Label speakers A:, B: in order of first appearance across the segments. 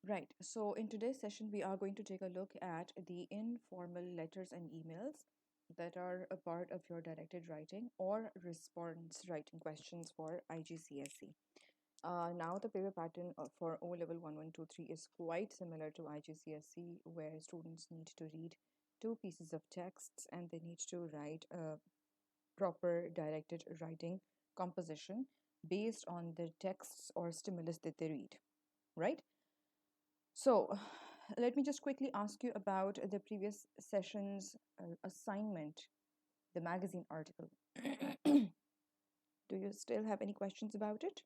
A: Right. So in today's session, we are going to take a look at the informal letters and emails that are a part of your directed writing or response writing questions for IGCSE. Now, the paper pattern for O level 1123 is quite similar to IGCSE, where students need to read two pieces of texts and they need to write a proper directed writing composition based on the texts or stimulus that they read, right? So, let me just quickly ask you about the previous session's assignment, the magazine article. Do you still have any questions about it?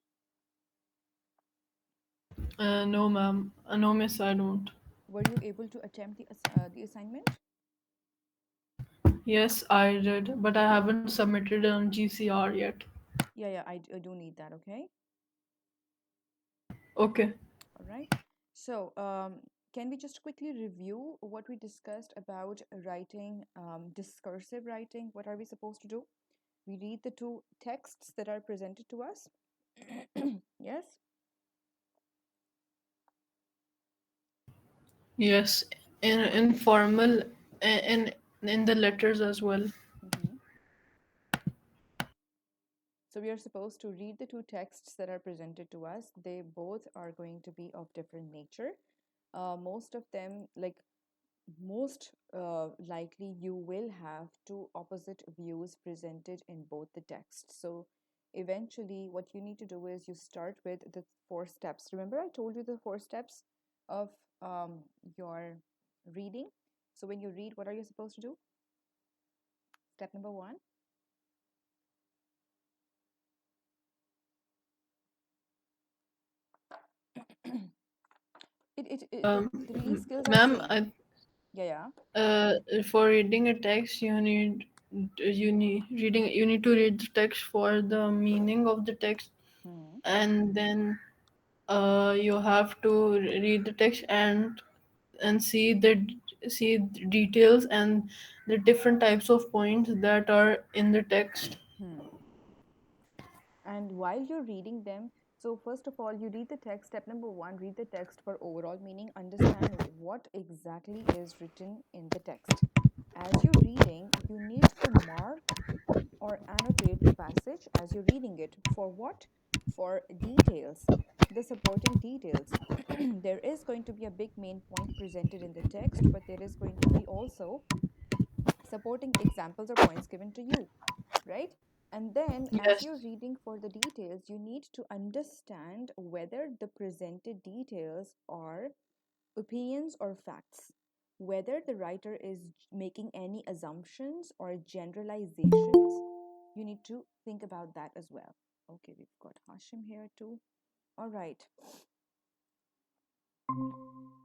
B: No, ma'am. No, miss, I don't.
A: Were you able to attempt the assignment?
B: Yes, I did, but I haven't submitted on GCR yet.
A: Yeah, yeah, I do need that, okay?
B: Okay.
A: All right. So, can we just quickly review what we discussed about writing, discursive writing? What are we supposed to do? We read the two texts that are presented to us. Yes.
B: Yes, in informal, in the letters as well.
A: Mm-hmm. So we are supposed to read the two texts that are presented to us. They both are going to be of different nature. Most of them, like most likely, you will have two opposite views presented in both the texts. So eventually, what you need to do is you start with the four steps. Remember, I told you the four steps of your reading. So when you read, what are you supposed to do? Step number one. The reading skills are
B: Ma'am,
A: same. Yeah, yeah.
B: for reading a text, you need to read the text for the meaning of the text,
A: Hmm.
B: and then you have to read the text and see the details and the different types of points that are in the text.
A: Hmm. And while you're reading them, so first of all, you read the text. Step number one, read the text for overall meaning. Understand what exactly is written in the text. As you're reading, you need to mark or annotate the passage as you're reading it. For what? For details, the supporting details. There is going to be a big main point presented in the text, but there is going to be also supporting examples or points given to you, right? And then, as you're
B: Yes.
A: reading for the details, you need to understand whether the presented details are opinions or facts, whether the writer is making any assumptions or generalizations. You need to think about that as well. Okay, we've got Hashim here too. All right.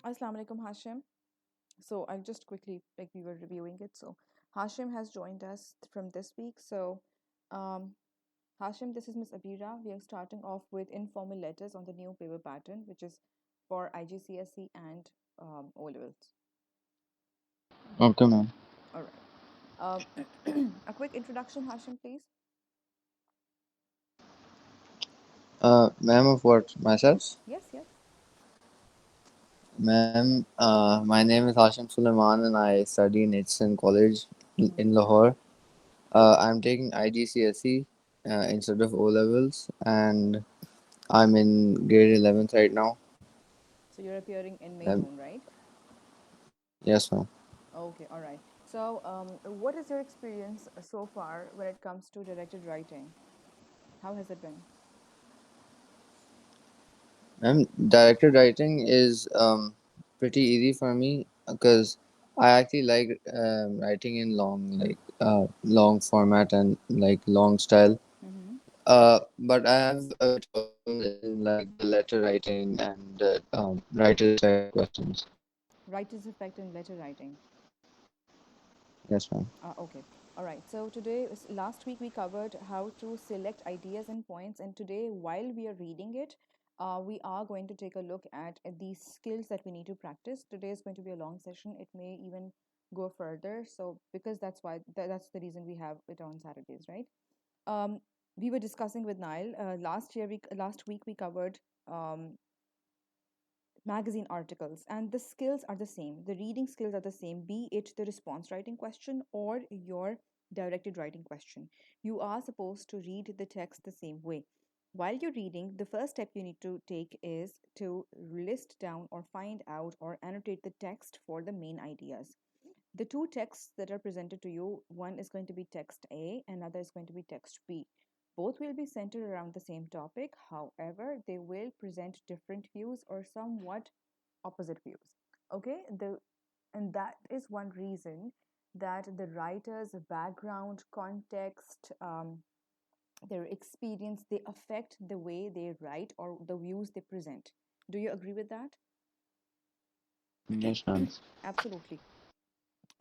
A: Assalamu alaikum, Hashim. So I'll just quickly, like we were reviewing it. So Hashim has joined us from this week. So um, Hashim, this is Miss Abira. We are starting off with informal letters on the new paper pattern, which is for IGCSE and O levels.
C: Okay, ma'am.
A: All right. A quick introduction, Hashim, please.
C: Ma'am of what? Myself?
A: Yes, yes.
C: Ma'am, my name is Hashim Suleiman and I study in Hitson College
A: Mm-hmm.
C: in Lahore. I'm taking IGCSE instead of O levels and I'm in grade 11th right now.
A: So you're appearing in May,
C: Um,
A: June, right?
C: yes, ma'am.
A: Okay, all right. So, what is your experience so far when it comes to directed writing? How has it been?
C: Ma'am, directed writing is pretty easy for me because I actually like writing in long format and like long style.
A: Mm-hmm.
C: But I have a bit of problems in like the letter writing and writer's effect questions.
A: Writer's effect in letter writing.
C: Yes, ma'am.
A: Okay. All right. So last week we covered how to select ideas and points, and today, while we are reading it, we are going to take a look at these skills that we need to practice. Today is going to be a long session. It may even go further. So because that's the reason we have it on Saturdays, right? Um, we were discussing with Nile last week we covered um, magazine articles, and the skills are the same. The reading skills are the same, be it the response writing question or your directed writing question. You are supposed to read the text the same way. While you're reading, the first step you need to take is to list down or find out or annotate the text for the main ideas. The two texts that are presented to you, one is going to be text A, another is going to be text B. Both will be centered around the same topic. However, they will present different views or somewhat opposite views. Okay, and that is one reason that the writer's background, context, their experience, they affect the way they write or the views they present. Do you agree with that?
C: Yes, ma'am.
A: Absolutely.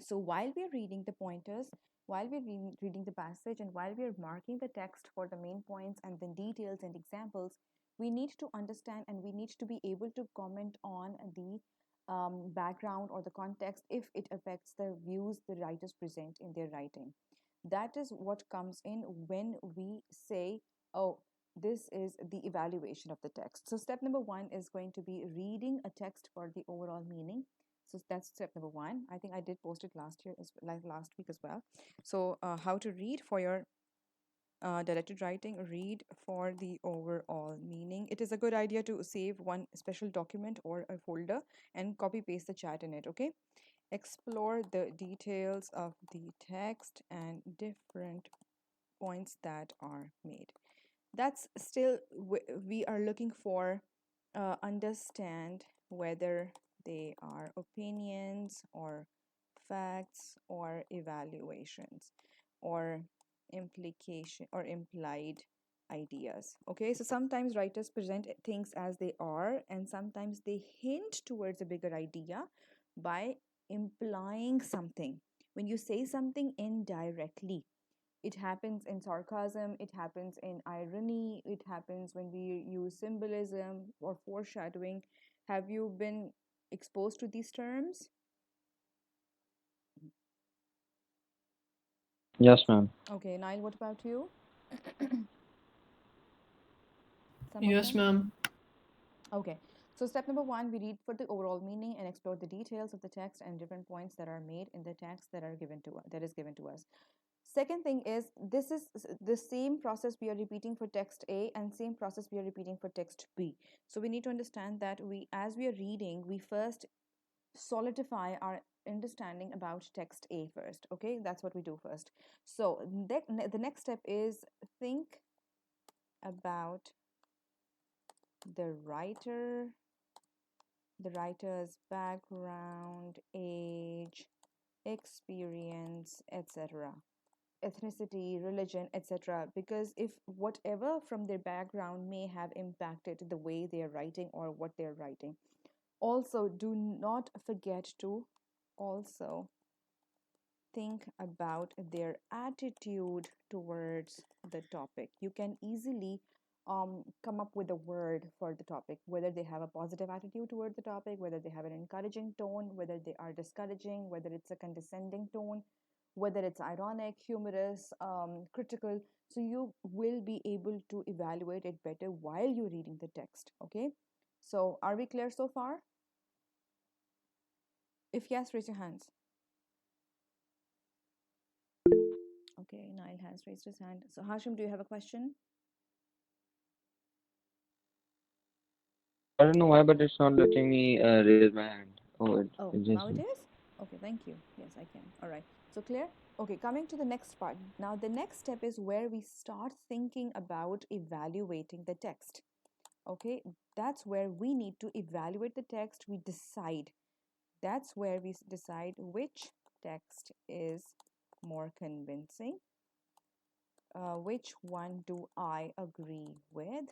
A: So while we're reading the pointers, while we're reading the passage, and while we're marking the text for the main points and then details and examples, we need to understand and we need to be able to comment on the background or the context if it affects the views the writers present in their writing. That is what comes in when we say, oh, this is the evaluation of the text. So, step number one is going to be reading a text for the overall meaning. So that's step number one. I think I did post it last year, as like last week as well. So how to read for your directed writing, read for the overall meaning. It is a good idea to save one special document or a folder and copy paste the chat in it. Okay. Explore the details of the text and different points that are made. That's still we are looking for understand whether they are opinions or facts or evaluations or implication or implied ideas. Okay, so sometimes writers present things as they are, and sometimes they hint towards a bigger idea by implying something. When you say something indirectly, it happens in sarcasm, it happens in irony, it happens when we use symbolism or foreshadowing. Have you been exposed to these terms?
C: Yes, ma'am.
A: Okay, Nile, what about you? Some of
B: Yes,
A: them?
B: ma'am.
A: Okay. So step number one, we read for the overall meaning and explore the details of the text and different points that are made in the text that are given to that is given to us. Second thing is this is the same process we are repeating for text A and same process we are repeating for text B. So we need to understand that we as we are reading, we first solidify our understanding about text A first. Okay, that's what we do first. So the next step is think about the writer, the writer's background, age, experience, etc., ethnicity, religion, etc. Because if whatever from their background may have impacted the way they are writing or what they're writing. Also, do not forget to also think about their attitude towards the topic. You can easily come up with a word for the topic, whether they have a positive attitude toward the topic, whether they have an encouraging tone, whether they are discouraging, whether it's a condescending tone, whether it's ironic, humorous, critical. So you will be able to evaluate it better while you're reading the text. Okay. So are we clear so far? If yes, raise your hands. Okay, Nile has raised his hand. So Hashim, do you have a question?
C: I don't know why, but it's not letting me raise my hand. Oh,
A: Oh,
C: it just.
A: now it is? Okay, thank you. Yes, I can. All right. So clear? Okay, coming to the next part. Now, the next step is where we start thinking about evaluating the text. Okay, that's where we need to evaluate the text. We decide. That's where we decide which text is more convincing. Which one do I agree with?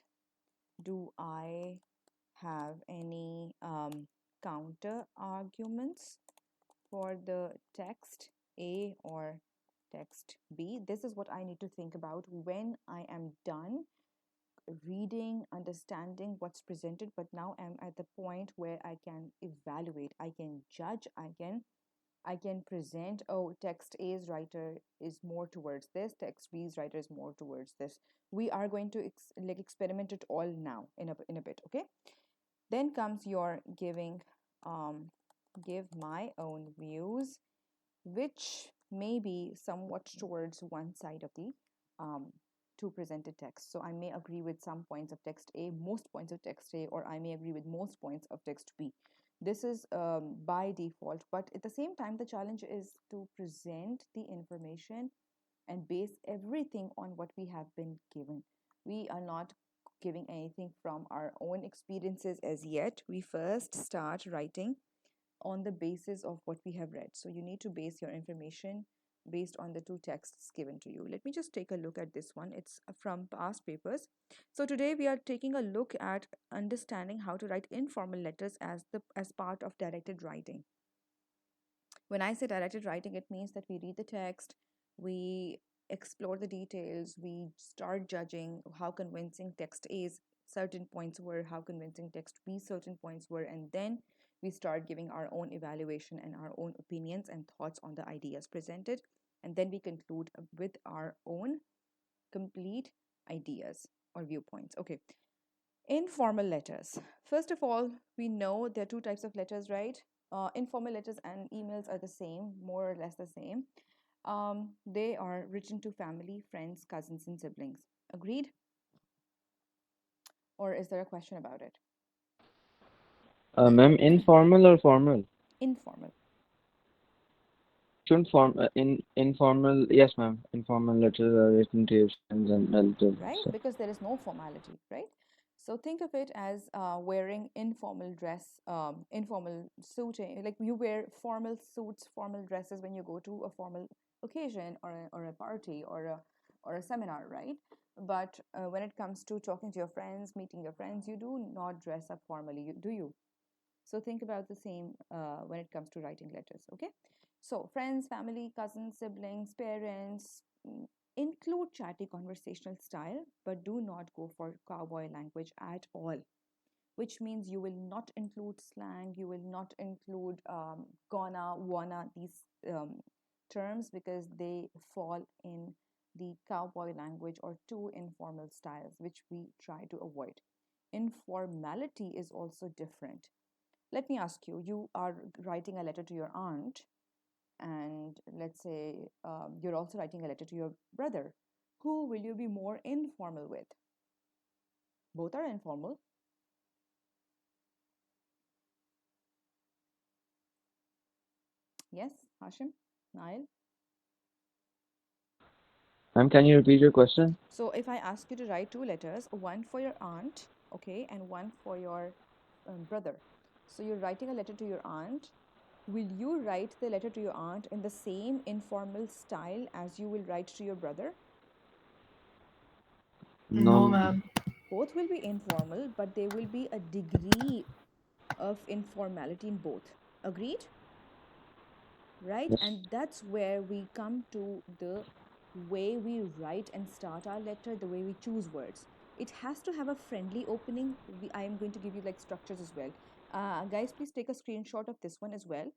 A: Do I have any counter arguments for the text A or text B? This is what I need to think about when I am done reading, understanding what's presented, but now I'm at the point where I can evaluate, I can judge, I can present, oh, text A's writer is more towards this, text B's writer is more towards this. We are going to like experiment it all now in a bit, okay? Then comes your giving, um, give my own views, which may be somewhat towards one side of the um, two presented texts. So I may agree with some points of text A, most points of text A, or I may agree with most points of text B. This is by default, but at the same time, the challenge is to present the information and base everything on what we have been given. We are not giving anything from our own experiences as yet. We first start writing on the basis of what we have read. So you need to base your information based on the two texts given to you. Let me just take a look at this one. It's from past papers. So today we are taking a look at understanding how to write informal letters as part of directed writing. When I say directed writing, it means that we read the text, we explore the details, we start judging how convincing text is, certain points were, how convincing text B certain points were, and then we start giving our own evaluation and our own opinions and thoughts on the ideas presented. And then we conclude with our own complete ideas or viewpoints. Okay, informal letters. First of all, we know there are two types of letters, right? Informal letters and emails are the same, more or less the same. They are written to family, friends, cousins, and siblings. Agreed? Or is there a question about it?
C: Ma'am, informal or formal?
A: Informal,
C: Shouldn't form in informal? Yes, ma'am. Informal letters are written to your friends and relatives.
A: right?
C: So,
A: Because there is no formality, right? So think of it as wearing informal dress, informal suiting. Like you wear formal suits, formal dresses when you go to a formal occasion or a party or a seminar, right? But when it comes to talking to your friends, meeting your friends, you do not dress up formally, do you? So think about the same when it comes to writing letters, okay? So friends, family, cousins, siblings, parents, include chatty conversational style, but do not go for cowboy language at all, which means you will not include slang, you will not include gonna, wanna, these terms because they fall in the cowboy language or too informal styles, which we try to avoid. Informality is also different. Let me ask you, you are writing a letter to your aunt, and let's say you're also writing a letter to your brother. Who will you be more informal with? Both are informal. Yes, Hashim, Nail.
C: ma'am, can you repeat your question?
A: So if I ask you to write two letters, one for your aunt, okay, and one for your brother. So you're writing a letter to your aunt. Will you write the letter to your aunt in the same informal style as you will write to your brother?
C: No,
B: No,
C: ma'am.
B: ma'am.
A: Both will be informal, but there will be a degree of informality in both. Agreed? Right?
C: Yes.
A: And that's where we come to the way we write and start our letter, the way we choose words. It has to have a friendly opening. I am going to give you like structures as well. Guys, please take a screenshot of this one as well.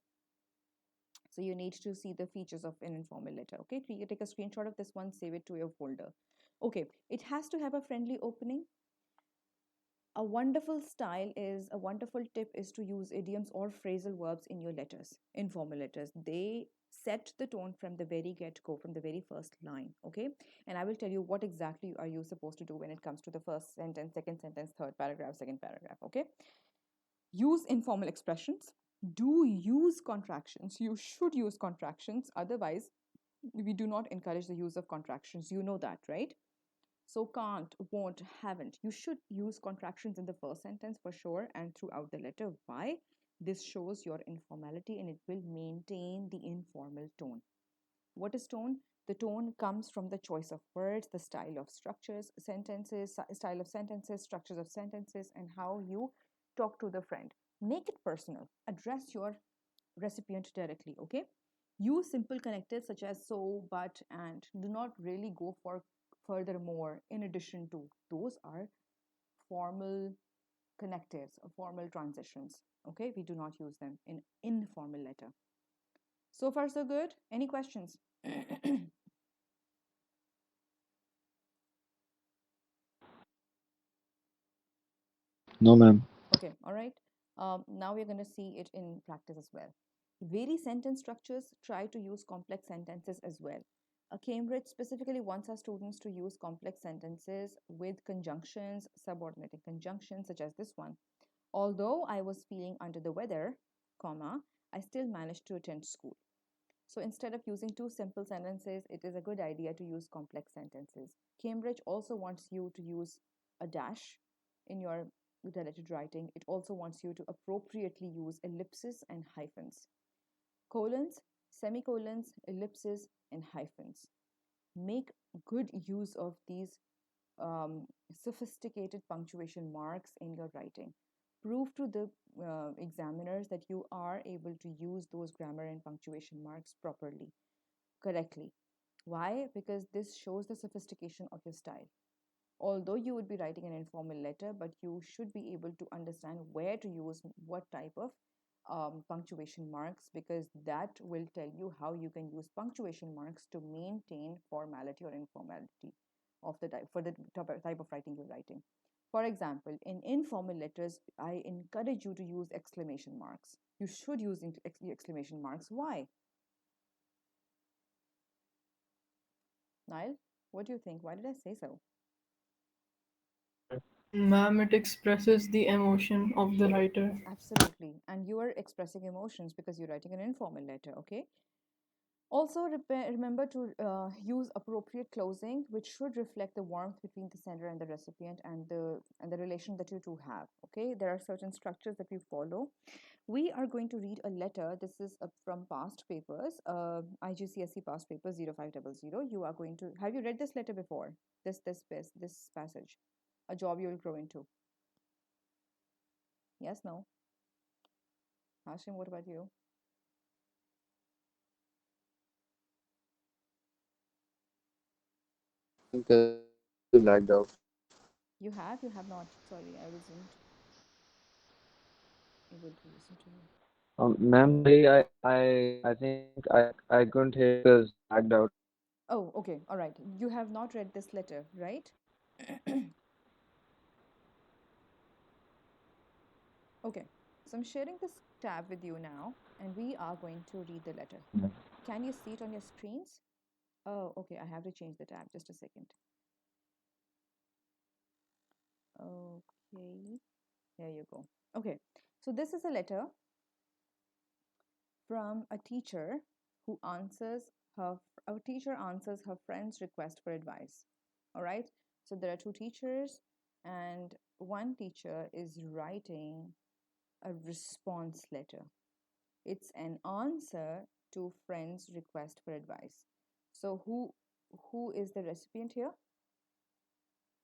A: So you need to see the features of an informal letter. Okay, take a screenshot of this one, save it to your folder. Okay, it has to have a friendly opening. A wonderful tip is to use idioms or phrasal verbs in your letters, informal letters. They set the tone from the very get go, from the very first line. Okay, and I will tell you what exactly are you supposed to do when it comes to the first sentence, second sentence, third paragraph, second paragraph. Okay, use informal expressions. Do use contractions. You should use contractions, otherwise we do not encourage the use of contractions. You know that, right? So can't, won't, haven't. You should use contractions in the first sentence for sure and throughout the letter. Why? This shows your informality and it will maintain the informal tone. What is tone? The tone comes from the choice of words, the style of structures, sentences, style of sentences, structures of sentences, and how you talk to the friend. Make it personal. Address your recipient directly, okay? Use simple connectors such as so, but, and. Do not really go for furthermore, in addition to. Those are formal connectives or formal transitions, okay? We do not use them in informal letter. So far, so good. Any questions?
C: No, ma'am.
A: Okay, all right. Now we're going to see it in practice as well. Vary sentence structures, try to use complex sentences as well. Cambridge specifically wants our students to use complex sentences with conjunctions, subordinating conjunctions, such as this one. Although I was feeling under the weather, comma, I still managed to attend school. So instead of using two simple sentences, it is a good idea to use complex sentences. Cambridge also wants you to use a dash in your related writing. It also wants you to appropriately use ellipses and hyphens. Colons, semicolons, ellipses, and hyphens. Make good use of these sophisticated punctuation marks in your writing. Prove to the examiners that you are able to use those grammar and punctuation marks properly, correctly. Why? Because this shows the sophistication of your style. Although you would be writing an informal letter, but you should be able to understand where to use what type of punctuation marks, because that will tell you how you can use punctuation marks to maintain formality or informality of the type for the type of writing you're writing. For example, in informal letters, I encourage you to use exclamation marks. You should use exclamation marks. Why? Nile, what do you think? Why did I say so?
B: Ma'am, it expresses the emotion of the writer.
A: Absolutely. And you are expressing emotions because you're writing an informal letter, okay? Also, remember to use appropriate closing, which should reflect the warmth between the sender and the recipient, and the relation that you two have. Okay, there are certain structures that we follow. We are going to read a letter. This is from past papers, IGCSE past papers 0500. You are going to have you read this letter before? This passage, a job you will grow into. Yes, no. Hashim, what about you?
C: Because I blacked out.
A: You have? You have not. Sorry, I wasn't able to listen to you.
C: Ma'am, sorry, I think I couldn't hear you because I blacked out.
A: Oh, okay. All right. You have not read this letter, right? Okay. So I'm sharing this tab with you now, and we are going to read the letter. Can you see it on your screens? Oh, okay. I have to change the tab. Just a second. Okay. Here you go. Okay. So this is a letter from a teacher who answers her a teacher answers her friend's request for advice. All right. So there are two teachers, and one teacher is writing a response letter. It's an answer to friend's request for advice. So who is the recipient here?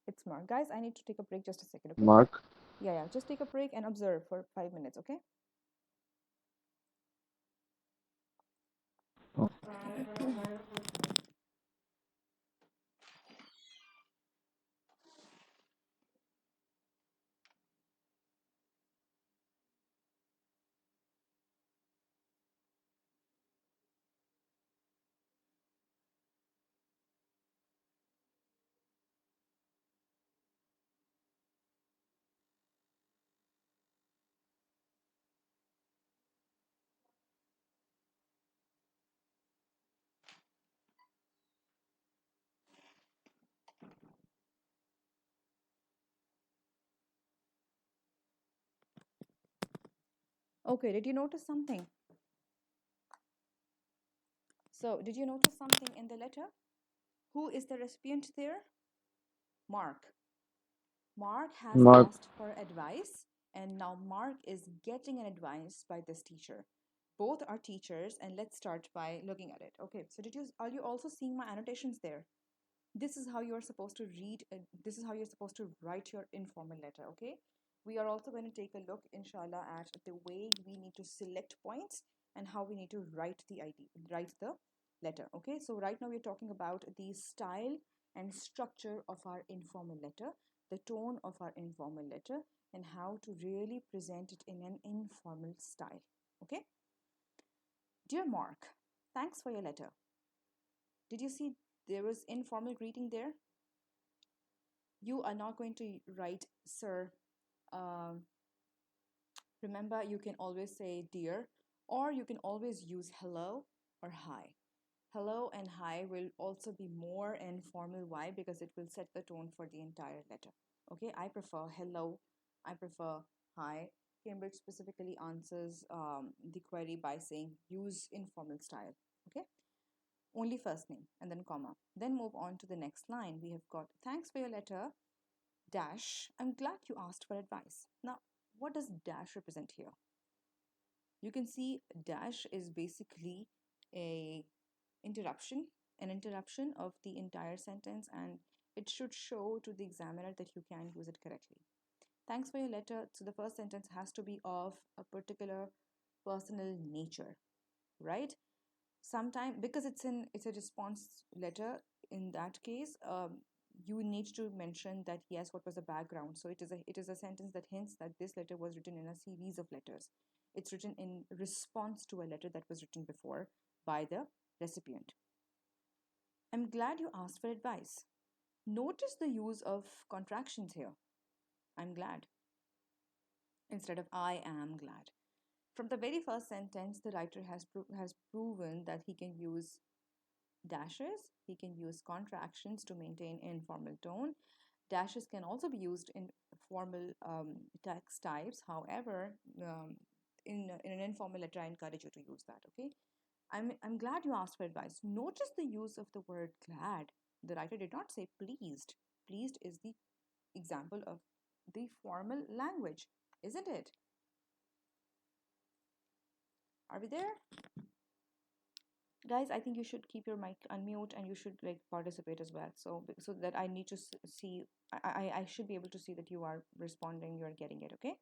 A: It's Mark. Guys, I need to take a break just a second, okay?
C: Mark.
A: Yeah, yeah. Just take a break and observe for 5 minutes, okay? Okay, did you notice something? So, did you notice something in the letter? Who is the recipient there? Mark. Mark has
C: Mark.
A: asked for advice, and now Mark is getting an advice by this teacher. Both are teachers, and let's start by looking at it. Okay, so are you also seeing my annotations there? This is how you're supposed to read, this is how you're supposed to write your informal letter, okay? We are also going to take a look, inshallah, at the way we need to select points and how we need to write the letter, okay? So right now we're talking about the style and structure of our informal letter, the tone of our informal letter, and how to really present it in an informal style, okay? Dear Mark, thanks for your letter. Did you see there was informal greeting there? You are not going to write sir, um, Remember, you can always say dear, or you can always use hello or hi. Hello and hi will also be more informal. Why? Because it will set the tone for the entire letter. Okay, I prefer hello, I prefer hi. Cambridge specifically answers the query by saying use informal style. Okay, only first name and then comma. Then move on to the next line. We have got thanks for your letter, dash. I'm glad you asked for advice. Now, what does dash represent here? You can see dash is basically a interruption, an interruption of the entire sentence, and it should show to the examiner that you can use it correctly. Thanks for your letter. So the first sentence has to be of a particular personal nature, right? Sometime because it's a response letter. In that case, you need to mention that yes, what was the background. So it is a sentence that hints that this letter was written in a series of letters. It's written in response to a letter that was written before by the recipient. I'm glad you asked for advice. Notice the use of contractions here. I'm glad instead of I am glad. From the very first sentence, the writer has proven that he can use dashes, he can use contractions to maintain informal tone. Dashes can also be used in formal text types. However, in an informal letter, I encourage you to use that. Okay. I'm glad you asked for advice. Notice the use of the word glad. The writer did not say pleased. Pleased is the example of the formal language, isn't it? Are we there? Guys, I think you should keep your mic unmute and you should like participate as well. So that I need to see, I should be able to see that you are responding, you are getting it, okay?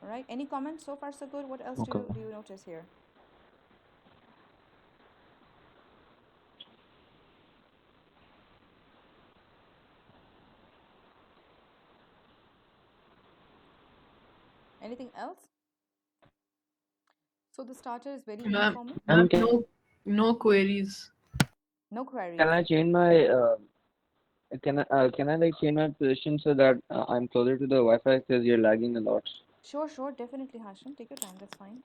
A: All right. Any comments so far so good? What else
C: Okay.
A: do you notice here? Anything else? So the starter is very
B: Ma'am,
A: informal.
B: ma'am, no queries.
A: No
C: Can
A: queries.
C: I change my can I like change my position so that I'm closer to the Wi-Fi because you're lagging a lot.
A: Sure, sure, definitely, Hashim. Take your time. That's fine.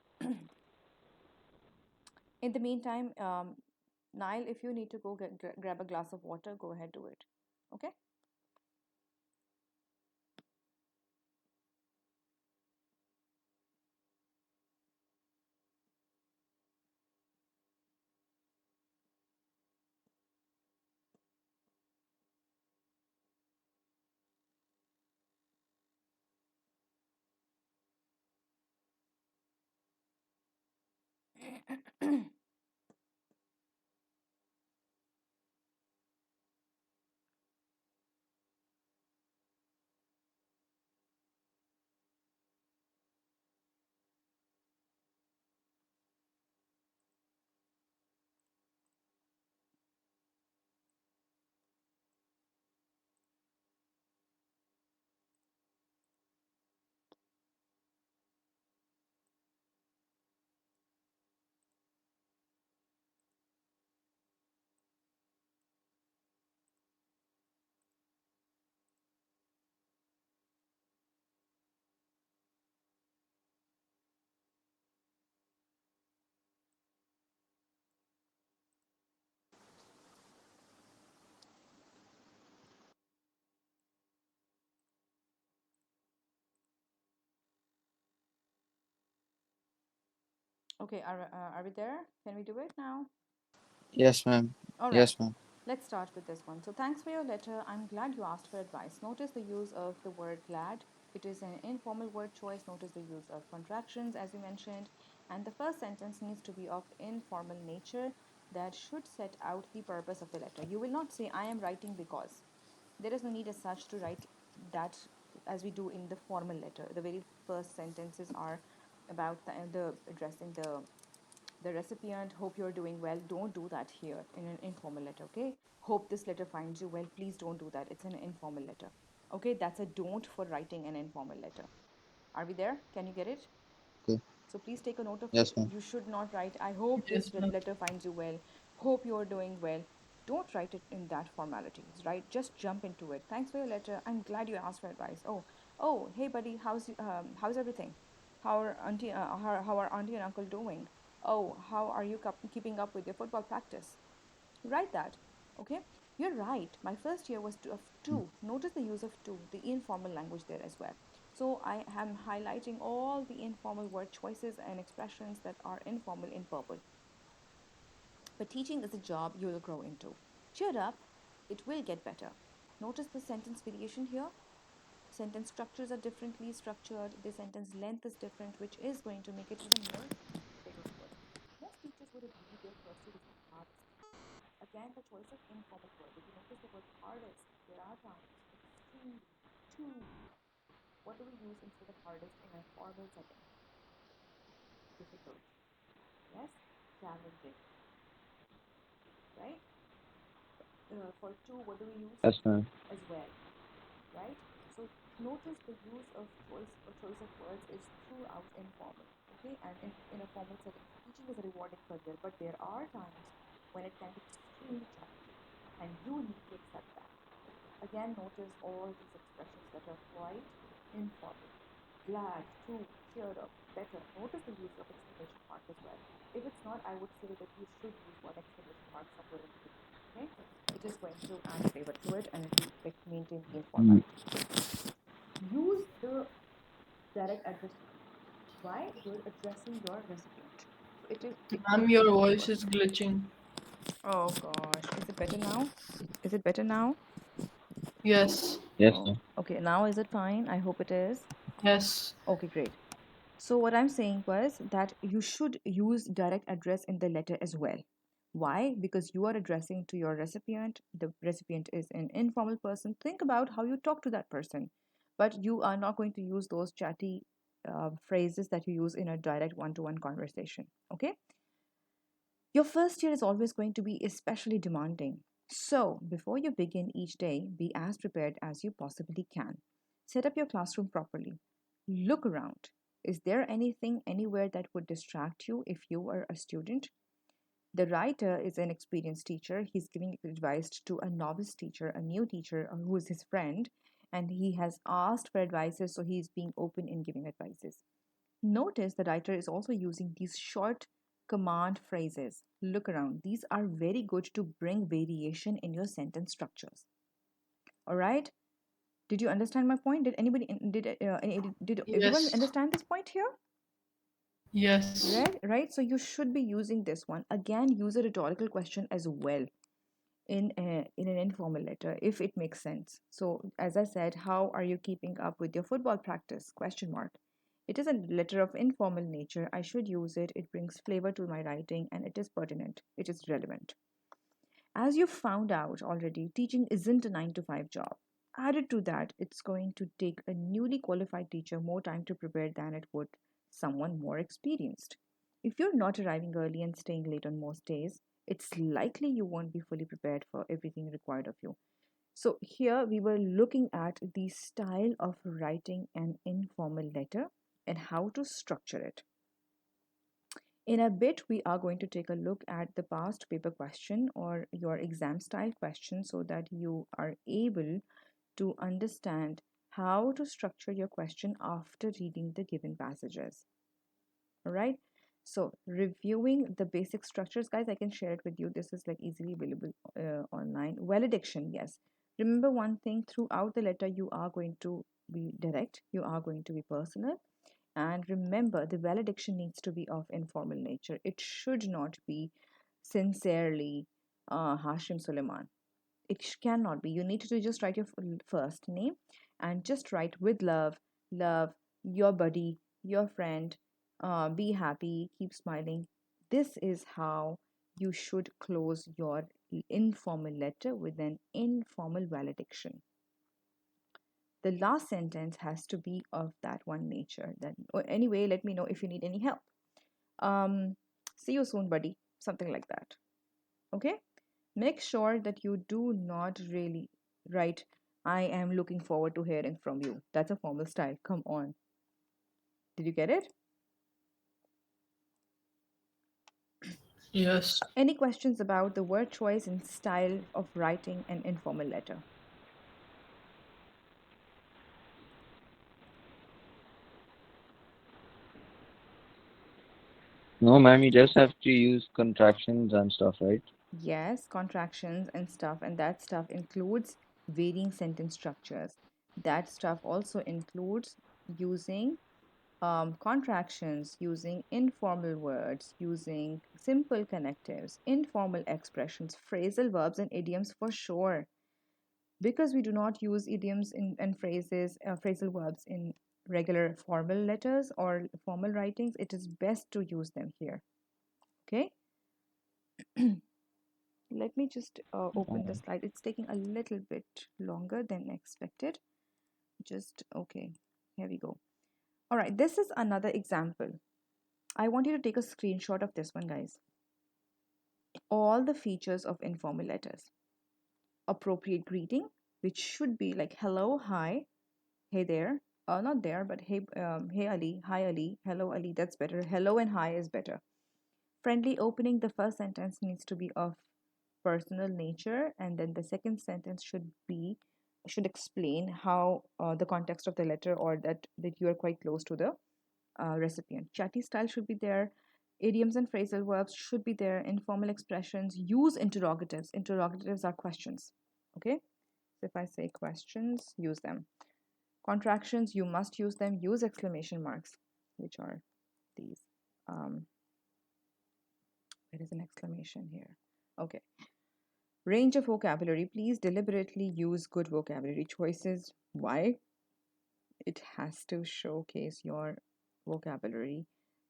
A: In the meantime, Nile, if you need to go grab a glass of water, go ahead, do it. Okay? Okay, are we there? Can we do it now?
C: Yes, ma'am.
A: All right,
C: Yes, ma'am.
A: let's start with this one. So, thanks for your letter. I'm glad you asked for advice. Notice the use of the word glad. It is an informal word choice. Notice the use of contractions, as we mentioned. And the first sentence needs to be of informal nature that should set out the purpose of the letter. You will not say, I am writing because. There is no need as such to write that as we do in the formal letter. The very first sentences are about the addressing the recipient. Hope you're doing well. Don't do that here in an informal letter. Okay, hope this letter finds you well. Please don't do that. It's an informal letter. Okay, that's a don't for writing an informal letter. Are we there? Can you get it?
C: Okay.
A: So please take a note of it.
C: Yes, ma'am.
A: You should not write, I hope this
B: Yes, ma'am.
A: letter finds you well. Hope you're doing well. Don't write it in that formalities, right? Just jump into it. Thanks for your letter. I'm glad you asked for advice. Oh, hey buddy, how's everything? how are auntie and uncle doing? Oh, how are you keeping up with your football practice? Write that. Okay, you're right. My first year was of two. Notice the use of two, the informal language there as well. So I am highlighting all the informal word choices and expressions that are informal in purple. But teaching is a job you will grow into. Cheer up, it will get better. Notice the sentence variation here. Sentence structures are differently structured. The sentence length is different, which is going to make it even more flavorful. Most teachers would agree their first year is the hardest. Again, the choice of informal word. If you notice the word hardest, there are times extremely, too. What do we use instead of hardest in a formal setting? Difficult. Yes, challenging. Right? For two, what do we use?
C: That's fine.
A: As well. Right? So notice the use of choice or choice of words is throughout informal. Okay, and in a formal setting, teaching is a rewarding career, but there are times when it can be extremely challenging, and you need to accept that. Again, notice all these expressions that are quite informal. Glad, too, cheered up, better. Notice the use of exclamation mark as well. If it's not, I would say that you should use one exclamation mark somewhere in the beginning. Okay, it is going to add flavor to it and it will like maintain the
C: Mm.
A: informality. Use the direct address. Why? You're addressing your recipient. So it
B: Ma'am,
A: gives
B: your
A: you
B: voice
A: flavor.
B: is glitching.
A: Oh gosh, is it better now? Is it better now?
B: Yes.
C: Yes,
A: Oh,
C: sir.
A: okay. Now is it fine? I hope it is.
B: Yes.
A: Okay, great. So what I'm saying was that you should use direct address in the letter as well. Why? Because you are addressing to your recipient. The recipient is an informal person. Think about how you talk to that person. But you are not going to use those chatty phrases that you use in a direct one to one conversation. Okay? Your first year is always going to be especially demanding. So, before you begin each day, be as prepared as you possibly can. Set up your classroom properly. Look around. Is there anything anywhere that would distract you if you were a student? The writer is an experienced teacher. He's giving advice to a novice teacher, a new teacher who is his friend, and he has asked for advices, so he's being open in giving advices. Notice the writer is also using these short command phrases. Look around. These are very good to bring variation in your sentence structures. All right? Did you understand my point? Did anybody did everyone
B: Yes.
A: understand this point here?
B: Yes.
A: Right. So you should be using this one again. Use a rhetorical question as well in an informal letter if it makes sense. So as I said, how are you keeping up with your football practice? Question mark. It is a letter of informal nature. I should use it. It brings flavor to my writing and it is pertinent. It is relevant. As you found out already, teaching isn't a 9 to 5 job. Added to that, it's going to take a newly qualified teacher more time to prepare than it would someone more experienced. If you're not arriving early and staying late on most days, it's likely you won't be fully prepared for everything required of you. So, here we were looking at the style of writing an informal letter and how to structure it. In a bit, we are going to take a look at the past paper question or your exam style question so that you are able to understand how to structure your question after reading the given passages. All right. So, reviewing the basic structures, guys, I can share it with you. This is like easily available online. Valediction, yes. Remember one thing throughout the letter, you are going to be direct, you are going to be personal, and remember, the valediction needs to be of informal nature. It should not be sincerely Hashim Suleiman. It cannot be. You need to just write your first name and just write with love, love, your buddy, your friend, be happy, keep smiling. This is how you should close your informal letter with an informal valediction. The last sentence has to be of that one nature. That anyway, let me know if you need any help. Um, See you soon, buddy. Something like that. Okay. Make sure that you do not really write. I am looking forward to hearing from you. That's a formal style. Come on. Did you get it?
B: Yes.
A: Any questions about the word choice and style of writing an informal letter?
C: No, ma'am, you just have to use contractions and stuff, right?
A: Yes, contractions and stuff, and that stuff includes varying sentence structures. That stuff also includes using contractions, using informal words, using simple connectives, informal expressions, phrasal verbs, and idioms for sure. Because we do not use idioms and phrases, phrasal verbs in regular formal letters or formal writings, it is best to use them here. Okay, let me just open the slide. It's taking a little bit longer than expected. Just okay, here we go. All right, this is another example. I want you to take a screenshot of this one, guys. All the features of informal letters. Appropriate greeting, which should be like hello, hi, hey there. Not there, but hey, hey Ali, hi Ali, hello Ali. That's better. Hello and hi is better. Friendly opening. The first sentence needs to be of personal nature, and then the second sentence should explain how the context of the letter, or that you are quite close to the recipient. Chatty style should be there. Idioms and phrasal verbs should be there. Informal expressions. Use interrogatives. Interrogatives are questions. Okay. So if I say questions, use them. Contractions, you must use them. Use exclamation marks, which are these. Um, there is an exclamation here. Okay. Range of vocabulary. Please deliberately use good vocabulary choices. Why? It has to showcase your vocabulary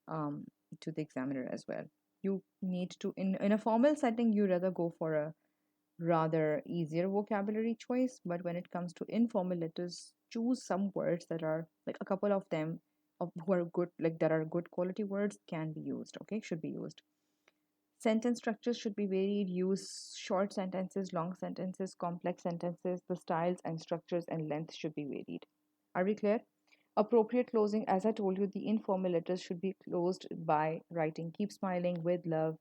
A: um, to the examiner as well. You need to, in a formal setting, you rather go for a rather easier vocabulary choice, but when it comes to informal letters, choose some words that are like a couple of them of who are good, like that are good quality words can be used, okay, should be used. Sentence structures should be varied. Use short sentences, long sentences, complex sentences. The styles and structures and length should be varied. Are we clear? Appropriate closing, as I told you, the informal letters should be closed by writing keep smiling, with love,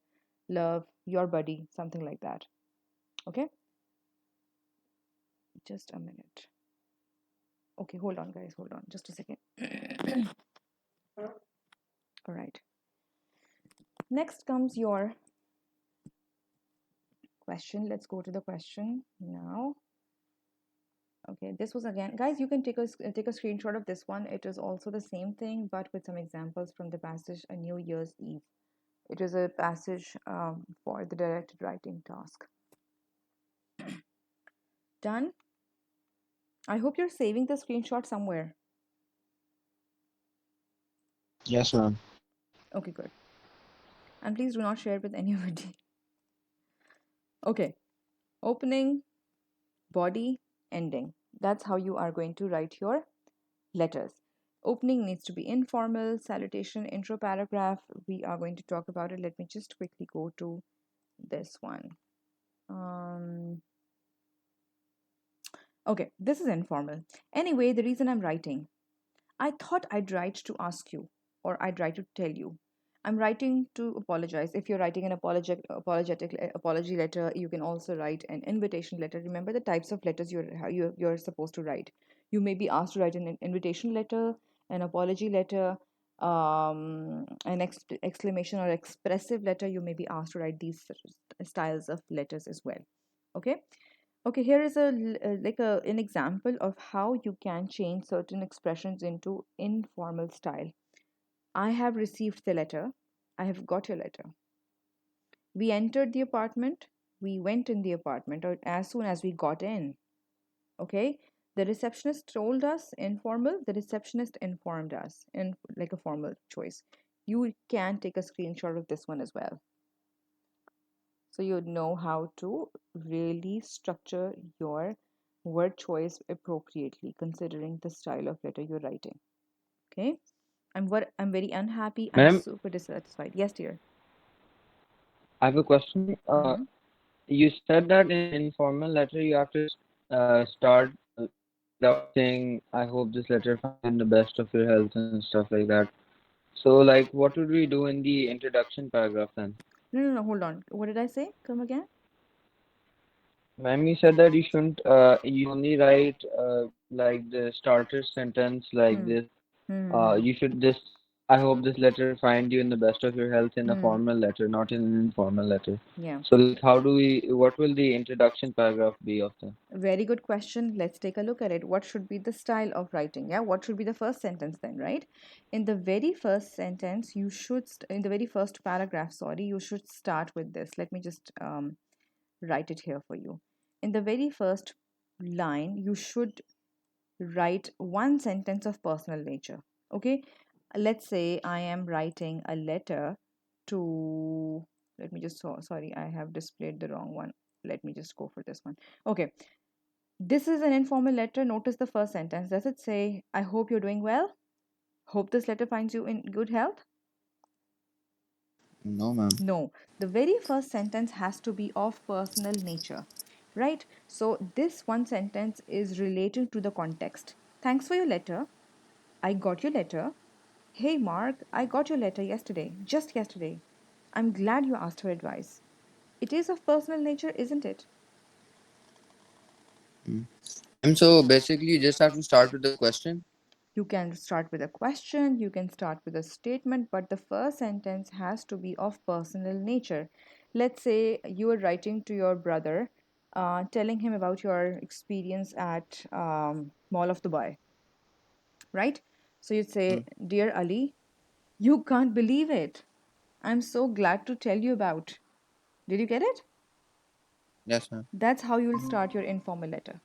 A: love, your buddy, something like that. Okay? Just a minute. Okay, hold on, guys, hold on. Just a second. All right. Next comes your question. Let's go to the question now. Okay, this was again, guys, you can take a screenshot of this one. It is also the same thing, but with some examples from the passage A New Year's Eve. It is a passage for the directed writing task. Done? I hope you're saving the screenshot somewhere.
C: Yes, ma'am.
A: Okay, good. And please do not share it with anybody. Okay, opening, body, ending. That's how you are going to write your letters. Opening needs to be informal, salutation, intro paragraph. We are going to talk about it. Let me just quickly go to this one. Um, okay, this is informal. Anyway, the reason I'm writing, I thought I'd write to ask you, or I'd write to tell you. I'm writing to apologize. If you're writing an apologetic apology letter, you can also write an invitation letter. Remember the types of letters you're supposed to write. You may be asked to write an invitation letter, an apology letter, an exclamation or expressive letter. You may be asked to write these styles of letters as well. Okay. Okay, here is an example of how you can change certain expressions into informal style. I have received the letter. I have got your letter. We entered the apartment. We went in the apartment, or as soon as we got in. Okay. The receptionist told us informal. The receptionist informed us in like a formal choice. You can take a screenshot of this one as well. So you know how to really structure your word choice appropriately considering the style of letter you're writing. Okay. I'm very unhappy. I'm
C: Ma'am,
A: super dissatisfied. Yes, dear.
C: I have a question.
A: Mm-hmm.
C: You said that in informal letter you have to start without saying, "I hope this letter finds in the best of your health" and stuff like that. So, like, what would we do in the introduction paragraph then?
A: No, no, no. Hold on. What did I say? Come again?
C: Ma'am, you said that you shouldn't, you only write like the starter sentence like
A: Hmm.
C: this.
A: Hmm.
C: You should just I hope this letter find you in the best of your health in a
A: Hmm.
C: formal letter, not in an informal letter.
A: Yeah.
C: So, like, how do we? What will the introduction paragraph be of the?
A: Very good question. Let's take a look at it. What should be the style of writing? Yeah, what should be the first sentence then, right? In the very first sentence, you should, in the very first paragraph, sorry, you should start with this. Let me just write it here for you. In the very first line, you should write one sentence of personal nature. Okay, let's say I am writing a letter to, let me just, sorry, I have displayed the wrong one. Let me just go for this one. Okay, this is an informal letter. Notice the first sentence. Does it say, I hope you're doing well? Hope this letter finds you in good health?
C: No, ma'am.
A: No. The very first sentence has to be of personal nature, right? So this one sentence is related to the context. Thanks for your letter. I got your letter. Hey, Mark, I got your letter yesterday, just yesterday. I'm glad you asked for advice. It is of personal nature, isn't it?
C: And so basically, you just have to start with the question.
A: You can start with a question, you can start with a statement, but the first sentence has to be of personal nature. Let's say you are writing to your brother, telling him about your experience at Mall of Dubai, right? So you'd say,
C: Mm.
A: Dear Ali, you can't believe it. I'm so glad to tell you about. Did you get it?
C: Yes, ma'am.
A: That's how you'll start your informal letter.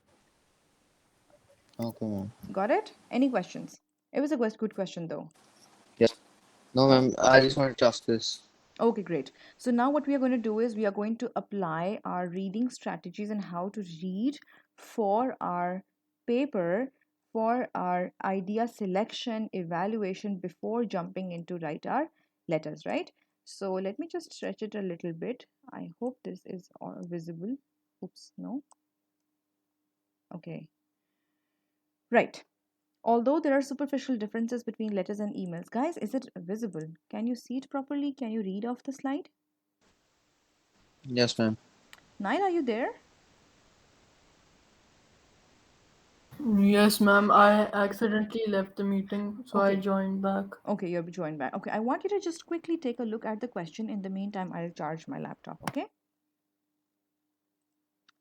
C: Okay, ma'am.
A: Got it? Any questions? It was a good question though.
C: Yes. No,
A: Oh,
C: ma'am. I just wanted to ask this.
A: okay, great. So now what we are going to do is we are going to apply our reading strategies and how to read for our paper, for our idea selection, evaluation before jumping into write our letters, right? So let me just stretch it a little bit. I hope this is all visible. Oops, no. Okay. Right. Although there are superficial differences between letters and emails, guys, is it visible? Can you see it properly? Can you read off the slide?
C: Yes, ma'am.
A: Nile, are you there?
B: Yes, ma'am. I accidentally left the meeting, so I
A: Okay.
B: joined back.
A: Okay, you're joined back. Okay, I want you to just quickly take a look at the question. In the meantime, I'll charge my laptop, okay?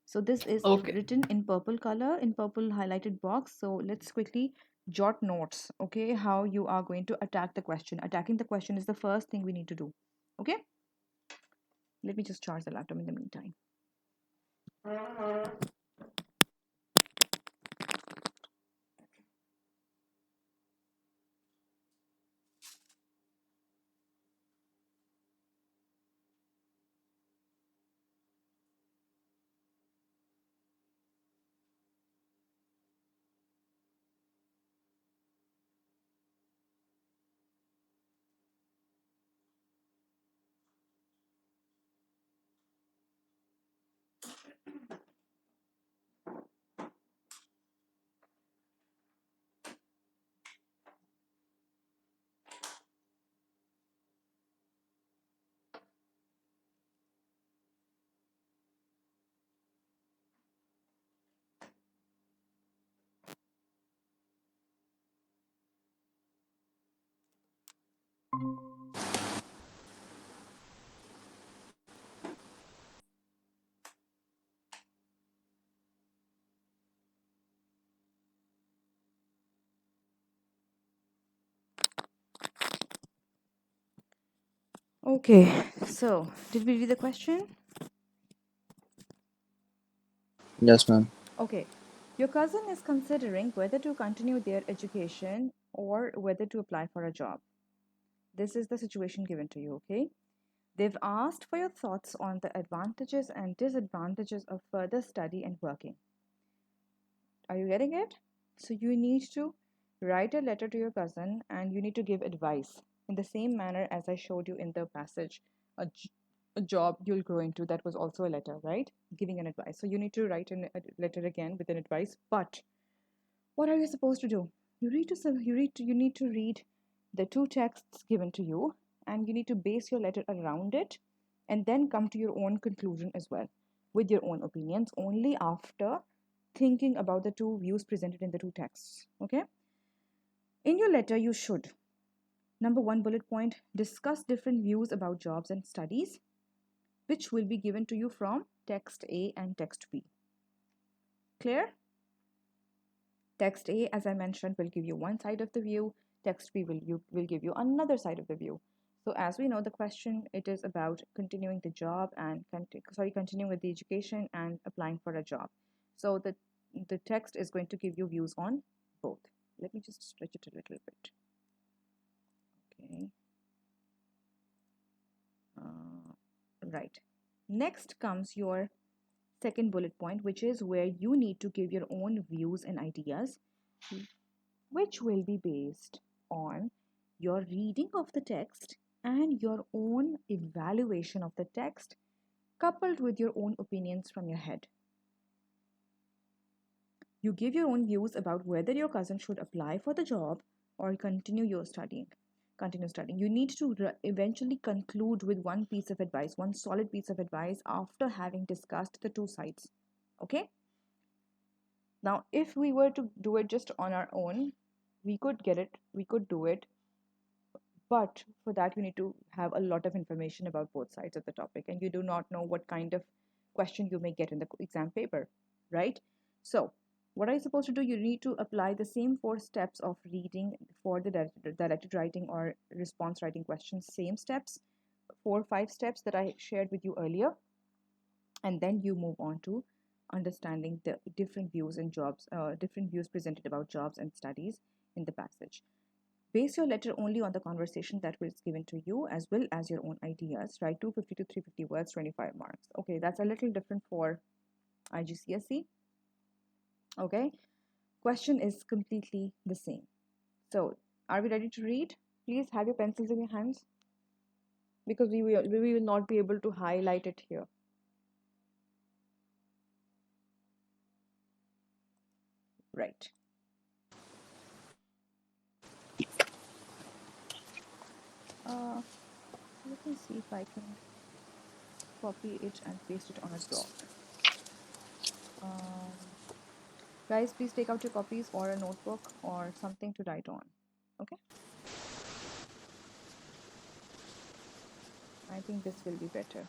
A: So this is
B: Okay.
A: written in purple color, in purple highlighted box. So let's quickly jot notes, okay? How you are going to attack the question. Attacking the question is the first thing we need to do, okay? Let me just charge the laptop in the meantime. Okay, so did we read the question?
C: Yes, ma'am.
A: Okay, your cousin is considering whether to continue their education or whether to apply for a job. This is the situation given to you, okay? They've asked for your thoughts on the advantages and disadvantages of further study and working. Are you getting it? So you need to write a letter to your cousin and you need to give advice in the same manner as I showed you in the passage. A job you'll grow into, that was also a letter, right? Giving an advice. So you need to write a letter again with an advice, but what are you supposed to do? You need to read the two texts given to you, and you need to base your letter around it, and then come to your own conclusion as well, with your own opinions only after thinking about the two views presented in the two texts. Okay. In your letter, you should Number one bullet point, discuss different views about jobs and studies, which will be given to you from text A and text B. Clear? Text A, as I mentioned, will give you one side of the view. Text B will give you another side of the view. So as we know, the question, it is about continuing the job and continuing with the education and applying for a job. So the text is going to give you views on both. Let me just stretch it a little bit. Okay. Right. Next comes your second bullet point, which is where you need to give your own views and ideas, which will be based on your reading of the text and your own evaluation of the text, coupled with your own opinions from your head. You give your own views about whether your cousin should apply for the job or continue studying. You need to eventually conclude with one piece of advice, one solid piece of advice after having discussed the two sides. Okay? Now, if we were to do it just on our own, we could do it, but for that you need to have a lot of information about both sides of the topic, and you do not know what kind of question you may get in the exam paper, right? So what are you supposed to do? You need to apply the same four steps of reading for the directed writing or response writing questions, same steps, 4 or 5 steps that I shared with you earlier, and then you move on to understanding the different views presented about jobs and studies in the passage. Base your letter only on the conversation that was given to you as well as your own ideas. Write 250 to 350 words, 25 marks. Okay, that's a little different for IGCSE. Okay, question is completely the same. So, are we ready to read? Please have your pencils in your hands because we will not be able to highlight it here. Right. Uh, Let me see if I can copy it and paste it on a doc. Um, Guys, please take out your copies or a notebook or something to write on. Okay? I think this will be better.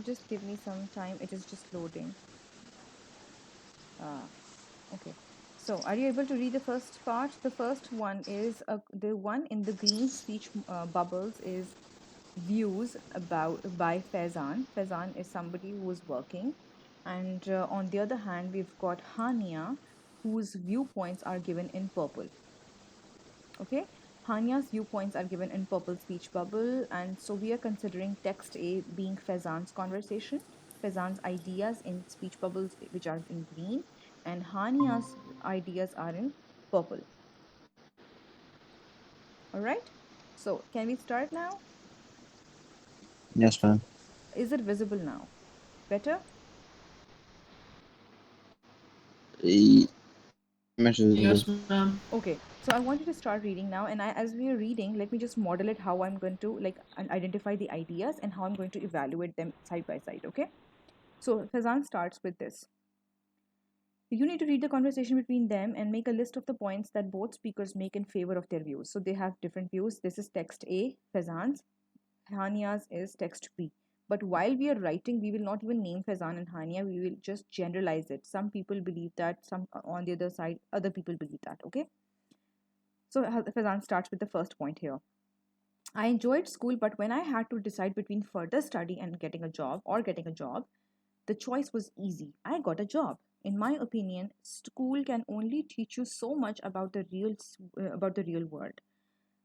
A: Just give me some time. It is just loading. Uh, okay. So, are you able to read the first part? The first one is the one in the green speech bubbles is views about by Faizan. Faizan is somebody who is working, and on the other hand, we've got Hania, whose viewpoints are given in purple. Okay, Hanya's viewpoints are given in purple speech bubble, and so we are considering text A being Faizan's conversation, Faizan's ideas in speech bubbles, which are in green, and Hanya's ideas are in purple. All right, so can we start now?
C: Yes, ma'am.
A: Is it visible now? Better?
C: E- Very much visible.
B: Yes, ma'am.
A: Okay, so I want you to start reading now, and as we are reading, let me just model it how I'm going to like identify the ideas and how I'm going to evaluate them side by side. Okay, so Faizan starts with this. You need to read the conversation between them and make a list of the points that both speakers make in favor of their views. So they have different views. This is text A, Faizan's. Hania's is text B. But while we are writing, we will not even name Faizan and Hania. We will just generalize it. Some people believe that, some on the other side, other people believe that. Okay. So Faizan starts with the first point here. I enjoyed school, but when I had to decide between further study and getting a job, the choice was easy. I got a job. In my opinion, school can only teach you so much about the real world.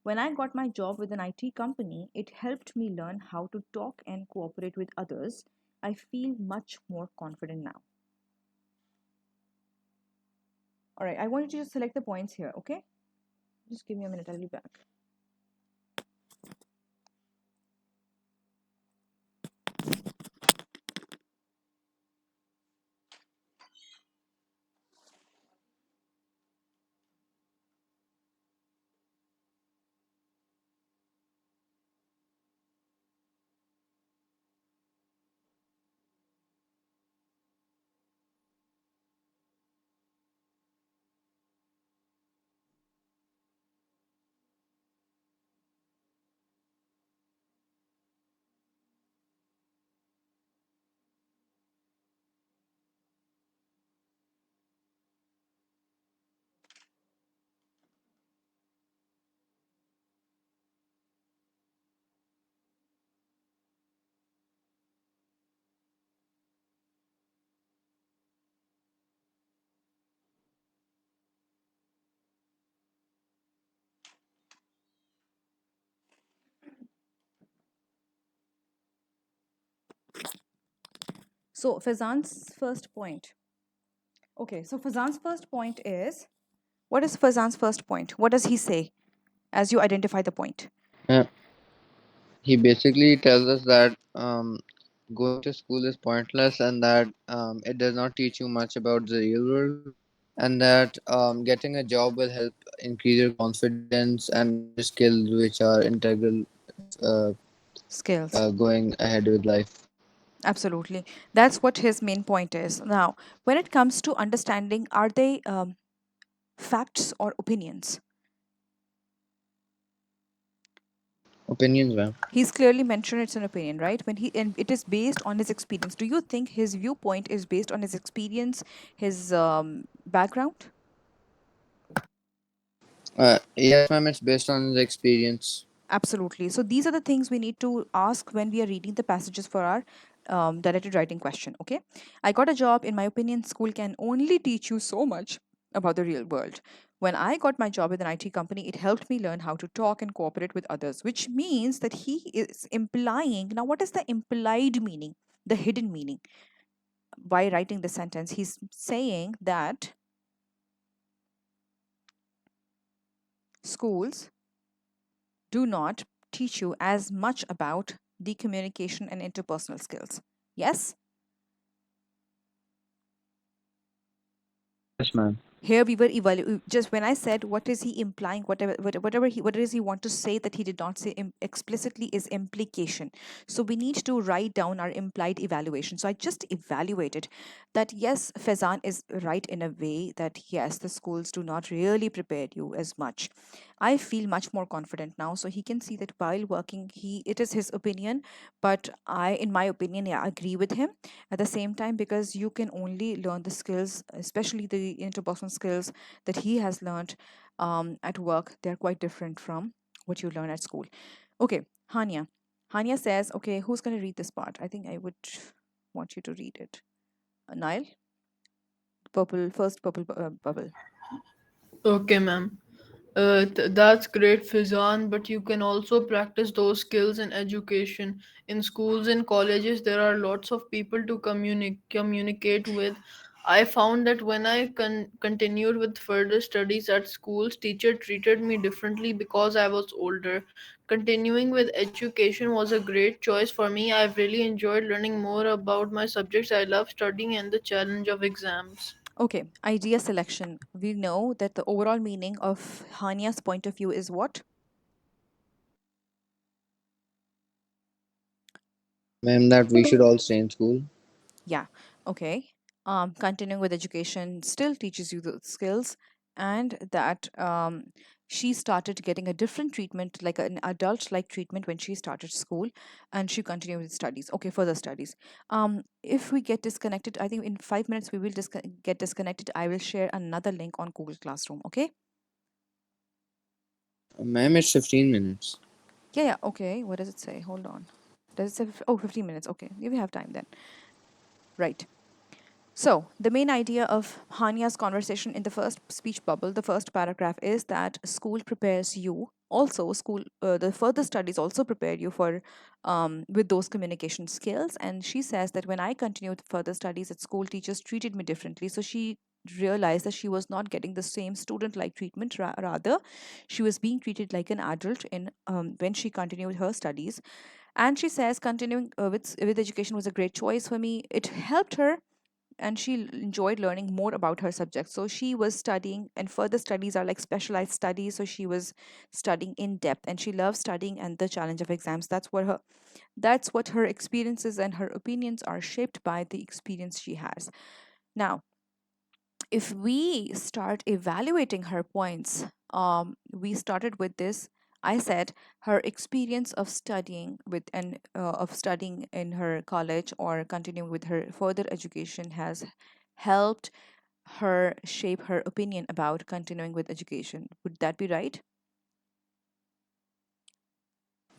A: When I got my job with an IT company, it helped me learn how to talk and cooperate with others. I feel much more confident now. All right, I want you to just select the points here, okay? Just give me a minute, I'll be back. So Fazan's first point. Okay, so Fazan's first point is, what is Fazan's first point? What does he say as you identify the point?
C: Yeah, he basically tells us that going to school is pointless and that it does not teach you much about the real world, and that getting a job will help increase your confidence and other skills which are integral uh,
A: Skills.
C: going ahead with life.
A: Absolutely. That's what his main point is. Now, when it comes to understanding, are they facts or opinions?
C: Opinions, man.
A: He's clearly mentioned it's an opinion, right? When he and it is based on his experience. Do you think his viewpoint is based on his experience, his background?
C: Yes, ma'am, it's based on the experience.
A: Absolutely. So these are the things we need to ask when we are reading the passages for our directed writing question. Okay. I got a job. In my opinion, school can only teach you so much about the real world. When I got my job with an IT company, it helped me learn how to talk and cooperate with others, which means that he is implying. Now, what is the implied meaning? The hidden meaning by writing the sentence? He's saying that schools do not teach you as much about the communication and interpersonal skills. Yes,
C: Yes, ma'am.
A: here we were evaluating. Just when I said what is he implying, what does he want to say that he did not say explicitly is implication. So we need to write down our implied evaluation. So I just evaluated that yes, Fezan is right in a way that yes, the schools do not really prepare you as much. I feel much more confident now. So he can see that while working, he it is his opinion, but I, in my opinion, yeah, agree with him at the same time, because you can only learn the skills, especially the interpersonal skills that he has learned at work. They're quite different from what you learn at school. Okay, Hania. Hania says, okay, who's going to read this part? I think I would want you to read it. Nile, purple bubble.
B: Okay, ma'am. That's great, Fizan, but you can also practice those skills in education. In schools and colleges, there are lots of people to communicate with. I found that when I continued with further studies at schools, teacher treated me differently because I was older. Continuing with education was a great choice for me. I've really enjoyed learning more about my subjects I love studying and the challenge of exams.
A: Okay, idea selection. We know that the overall meaning of Hania's point of view is what?
C: Ma'am, that we should all stay in school.
A: Yeah. Okay. Continuing with education still teaches you the skills, and that she started getting a different treatment, like an adult like treatment when she started school, and she continued with studies. Okay, further studies. If we get disconnected, I think in 5 minutes we will get disconnected. I will share another link on Google Classroom. Okay.
C: Ma'am, it's 15 minutes.
A: Yeah. Yeah. Okay. What does it say? Hold on. Does it say? Oh, 15 minutes. Okay. We have time then. Right. So, the main idea of Hania's conversation in the first speech bubble, the first paragraph, is that school prepares you. Also, the further studies also prepare you for with those communication skills. And she says that when I continued further studies at school, teachers treated me differently. So she realized that she was not getting the same student-like treatment. Rather, she was being treated like an adult in when she continued her studies. And she says continuing with education was a great choice for me. It helped her, and she enjoyed learning more about her subject. So she was studying, and further studies are like specialized studies. So she was studying in depth, and she loves studying and the challenge of exams. That's what her experiences and her opinions are shaped by the experience she has. Now, if we start evaluating her points, we started with this. I said her experience of studying of studying in her college or continuing with her further education has helped her shape her opinion about continuing with education. Would that be right?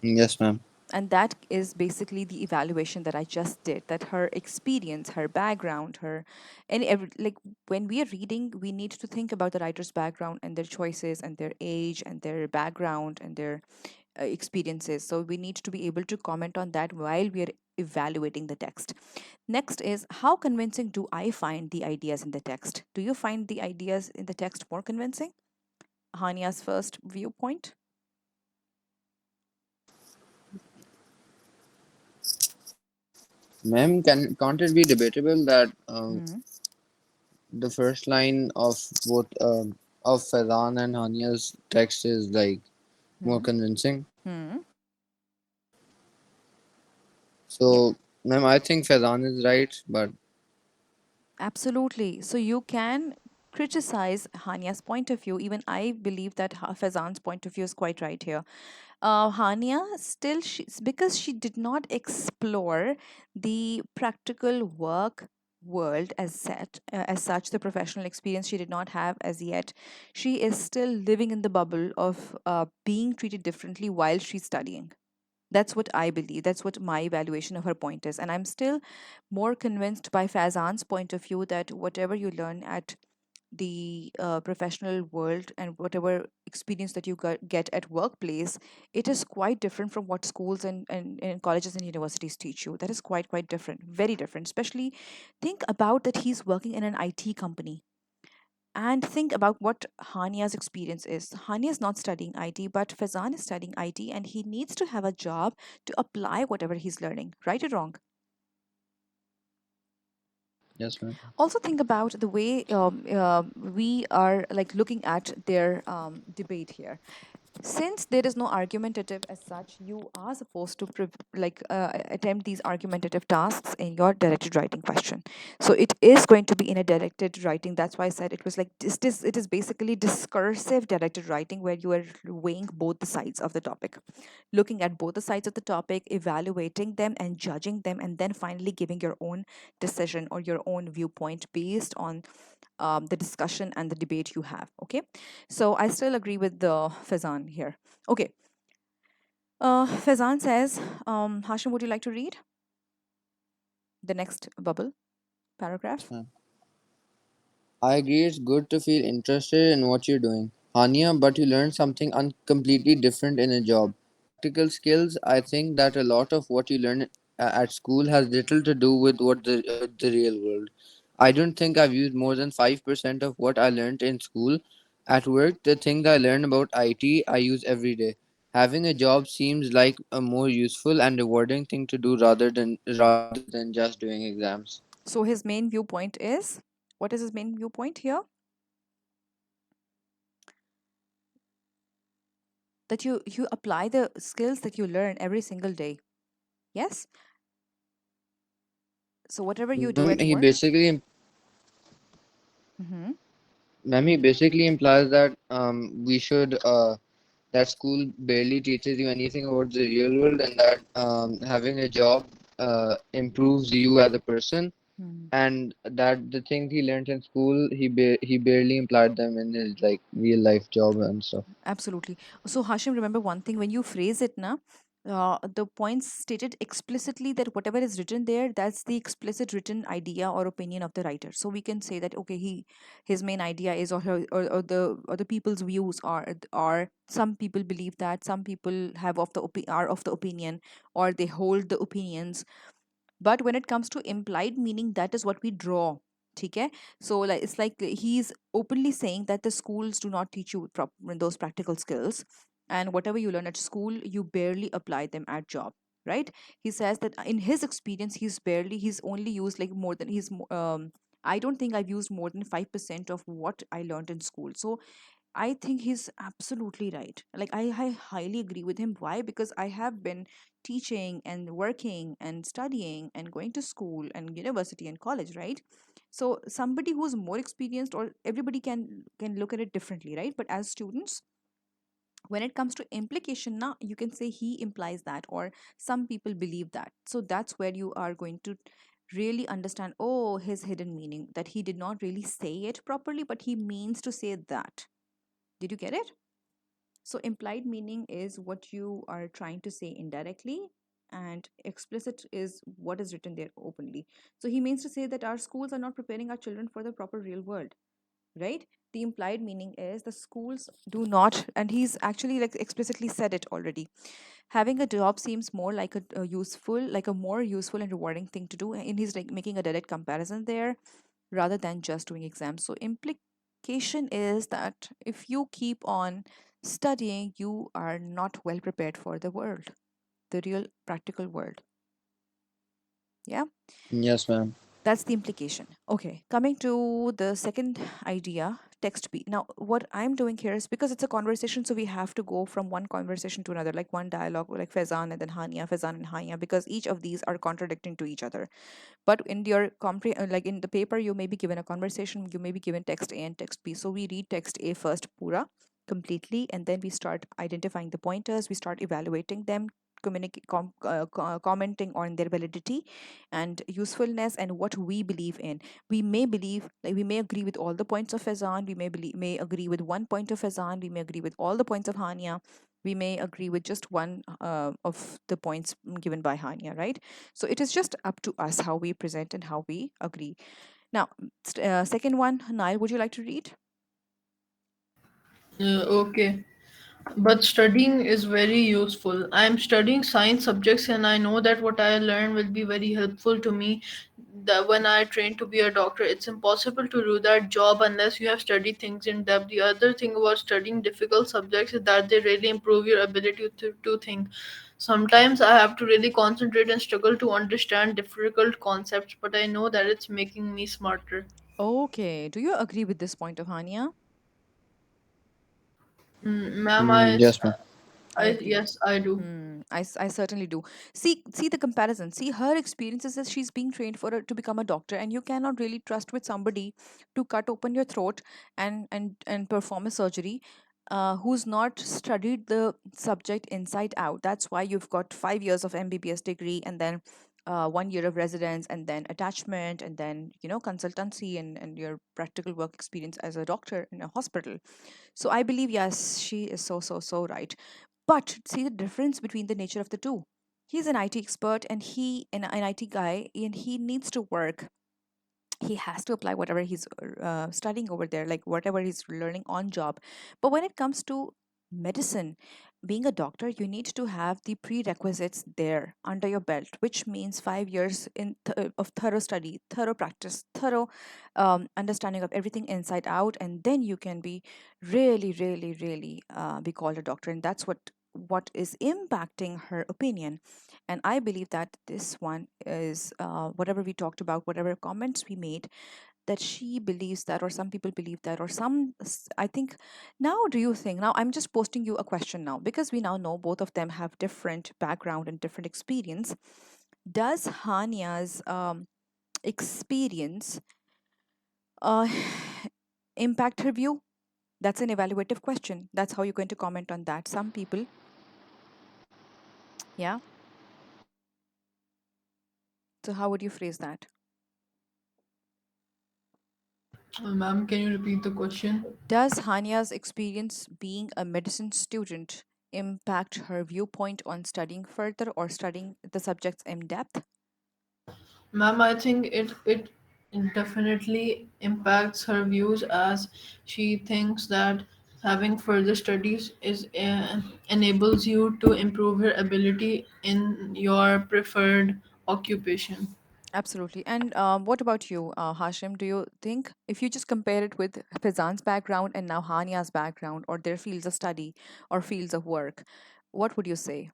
C: Yes, ma'am.
A: And that is basically the evaluation that I just did, that her experience, her background, her and like when we are reading, we need to think about the writer's background and their choices and their age and their background and their experiences. So we need to be able to comment on that while we are evaluating the text. Next is, how convincing do I find the ideas in the text? Do you find the ideas in the text more convincing? Hania's first viewpoint.
C: Ma'am, can't it be debatable that
A: Hmm.
C: the first line of both of Faizan and Hania's text is like more
A: Hmm.
C: convincing?
A: Hmm. Yeah.
C: So, ma'am, I think Faizan is right, but
A: Absolutely. So you can criticize Hania's point of view. Even I believe that Fazan's point of view is quite right here. Hania still, because she did not explore the practical work world as such, the professional experience she did not have as yet. She is still living in the bubble of being treated differently while she's studying. That's what I believe. That's what my evaluation of her point is. And I'm still more convinced by Fazan's point of view that whatever you learn at the professional world and whatever experience that you get at workplace, it is quite different from what schools and colleges and universities teach you. That is quite different, very different. Especially think about that he's working in an IT company, and think about what Hania's experience is. Hania is not studying IT, but Fazan is studying IT, and he needs to have a job to apply whatever he's learning. Right or wrong?
C: yes, ma'am.
A: Also, think about the way we are like looking at their debate here. Since there is no argumentative as such, you are supposed to attempt these argumentative tasks in your directed writing question. So it is going to be in a directed writing. That's why I said it was like it is basically discursive directed writing, where you are weighing both the sides of the topic, looking at both the sides of the topic, evaluating them and judging them, and then finally giving your own decision or your own viewpoint based on the discussion and the debate you have. Okay, so I still agree with the Fazan here. Okay, Fazan says, Hashim, would you like to read the next bubble
C: Yes,
A: paragraph?
C: ma'am. I agree it's good to feel interested in what you're doing, Hania, but you learn something completely different in a job. Practical skills, I think that a lot of what you learn at school has little to do with with the real world. I don't think I've used more than 5% of what I learned in school. At work, the things I learn about IT, I use every day. Having a job seems like a more useful and rewarding thing to do rather than just doing exams.
A: So his main viewpoint is, what is his main viewpoint here? That you apply the skills that you learn every single day. Yes. So whatever you do
C: Ma'am,
A: at work. Hmm.
C: he basically implies that we should that school barely teaches you anything about the real world, and that having a job improves you as a person, and that the things he learned in school he barely implied them in his like real life job and stuff.
A: Absolutely. So, Hashim, remember one thing, when you phrase it now, the points stated explicitly that whatever is written there, that's the explicit written idea or opinion of the writer. So we can say that okay, his main idea is, or the people's views are, some people believe that, some people are of the opinion, or they hold the opinions. But when it comes to implied meaning, that is what we draw. Okay, so like it's like he's openly saying that the schools do not teach you those practical skills, and whatever you learn at school you barely apply them at job, right? He says that in his experience he's only used like more than I don't think I've used more than 5% of what I learned in school. So I think he's absolutely right. Like I highly agree with him. Why? Because I have been teaching and working and studying and going to school and university and college, right? So somebody who's more experienced, or everybody can look at it differently, right? But as students, when it comes to implication, now you can say he implies that, or some people believe that. So that's where you are going to really understand, oh, his hidden meaning, that he did not really say it properly, but he means to say that. Did you get it? So, implied meaning is what you are trying to say indirectly, and explicit is what is written there openly. So, he means to say that our schools are not preparing our children for the proper real world. right? The implied meaning is the schools do not, and he's actually like explicitly said it already. Having a job seems more like a useful, like a more useful and rewarding thing to do, and he's like making a direct comparison there rather than just doing exams. So implication is that if you keep on studying, you are not well prepared for the world, the real practical world. Yeah,
C: Yes, ma'am.
A: that's the implication. Okay, coming to the second idea, text B. Now, what I'm doing here is because it's a conversation, so we have to go from one conversation to another, like one dialogue, like Faizan and then Hania, Faizan and Hania, because each of these are contradicting to each other. But in your like in the paper, you may be given a conversation, you may be given text A and text B. So we read text A first, pura, completely, and then we start identifying the pointers, we start evaluating them, commenting on their validity and usefulness and what we believe in. We may believe, like we may agree with all the points of Fazan, we may agree with one point of Fazan, we may agree with all the points of Hania, we may agree with just one of the points given by Hania, right? So it is just up to us how we present and how we agree. Now, second one, Nile, would you like to read?
B: Okay. But studying is very useful. I am studying science subjects and I know that what I learn will be very helpful to me that when I train to be a doctor. It's impossible to do that job unless you have studied things in depth. The other thing about studying difficult subjects is that they really improve your ability to think. Sometimes I have to really concentrate and struggle to understand difficult concepts, but I know that it's making me smarter.
A: Okay. Do you agree with this point of Hania?
B: Ma'am,
C: Yes, ma'am.
A: You
B: I
A: agree.
B: yes, I do.
A: I certainly do. See the comparison. See her experiences as she's being trained for to become a doctor, and you cannot really trust with somebody to cut open your throat and perform a surgery, who's not studied the subject inside out. That's why you've got 5 years of MBBS degree, and then 1 year of residence, and then attachment, and then consultancy and your practical work experience as a doctor in a hospital. So I believe, yes, she is so right. But see the difference between the nature of the two. He's an IT expert and an IT guy, and he needs to work. He has to apply whatever he's studying over there, like whatever he's learning on job. But when it comes to medicine, being a doctor, you need to have the prerequisites there under your belt, which means 5 years of thorough study, thorough practice, thorough understanding of everything inside out, and then you can be really be called a doctor, and that's what is impacting her opinion. And I believe that this one is whatever we talked about, whatever comments we made, that she believes that, or some people believe that, or I think. Now, do you think, now I'm just posting you a question now, because we now know both of them have different background and different experience. Does Hania's experience uh, impact her view? That's an evaluative question. That's how you're going to comment on that. Some people, yeah. So how would you phrase that?
B: Ma'am, can you repeat the question?
A: Does Hania's experience being a medicine student impact her viewpoint on studying further or studying the subjects in depth?
B: Ma'am, I think it definitely impacts her views as she thinks that having further studies is enables you to improve your ability in your preferred occupation.
A: Absolutely. And what about you, Hashim? Do you think if you just compare it with Fizan's background and now Hania's background, or their fields of study or fields of work, what would you say?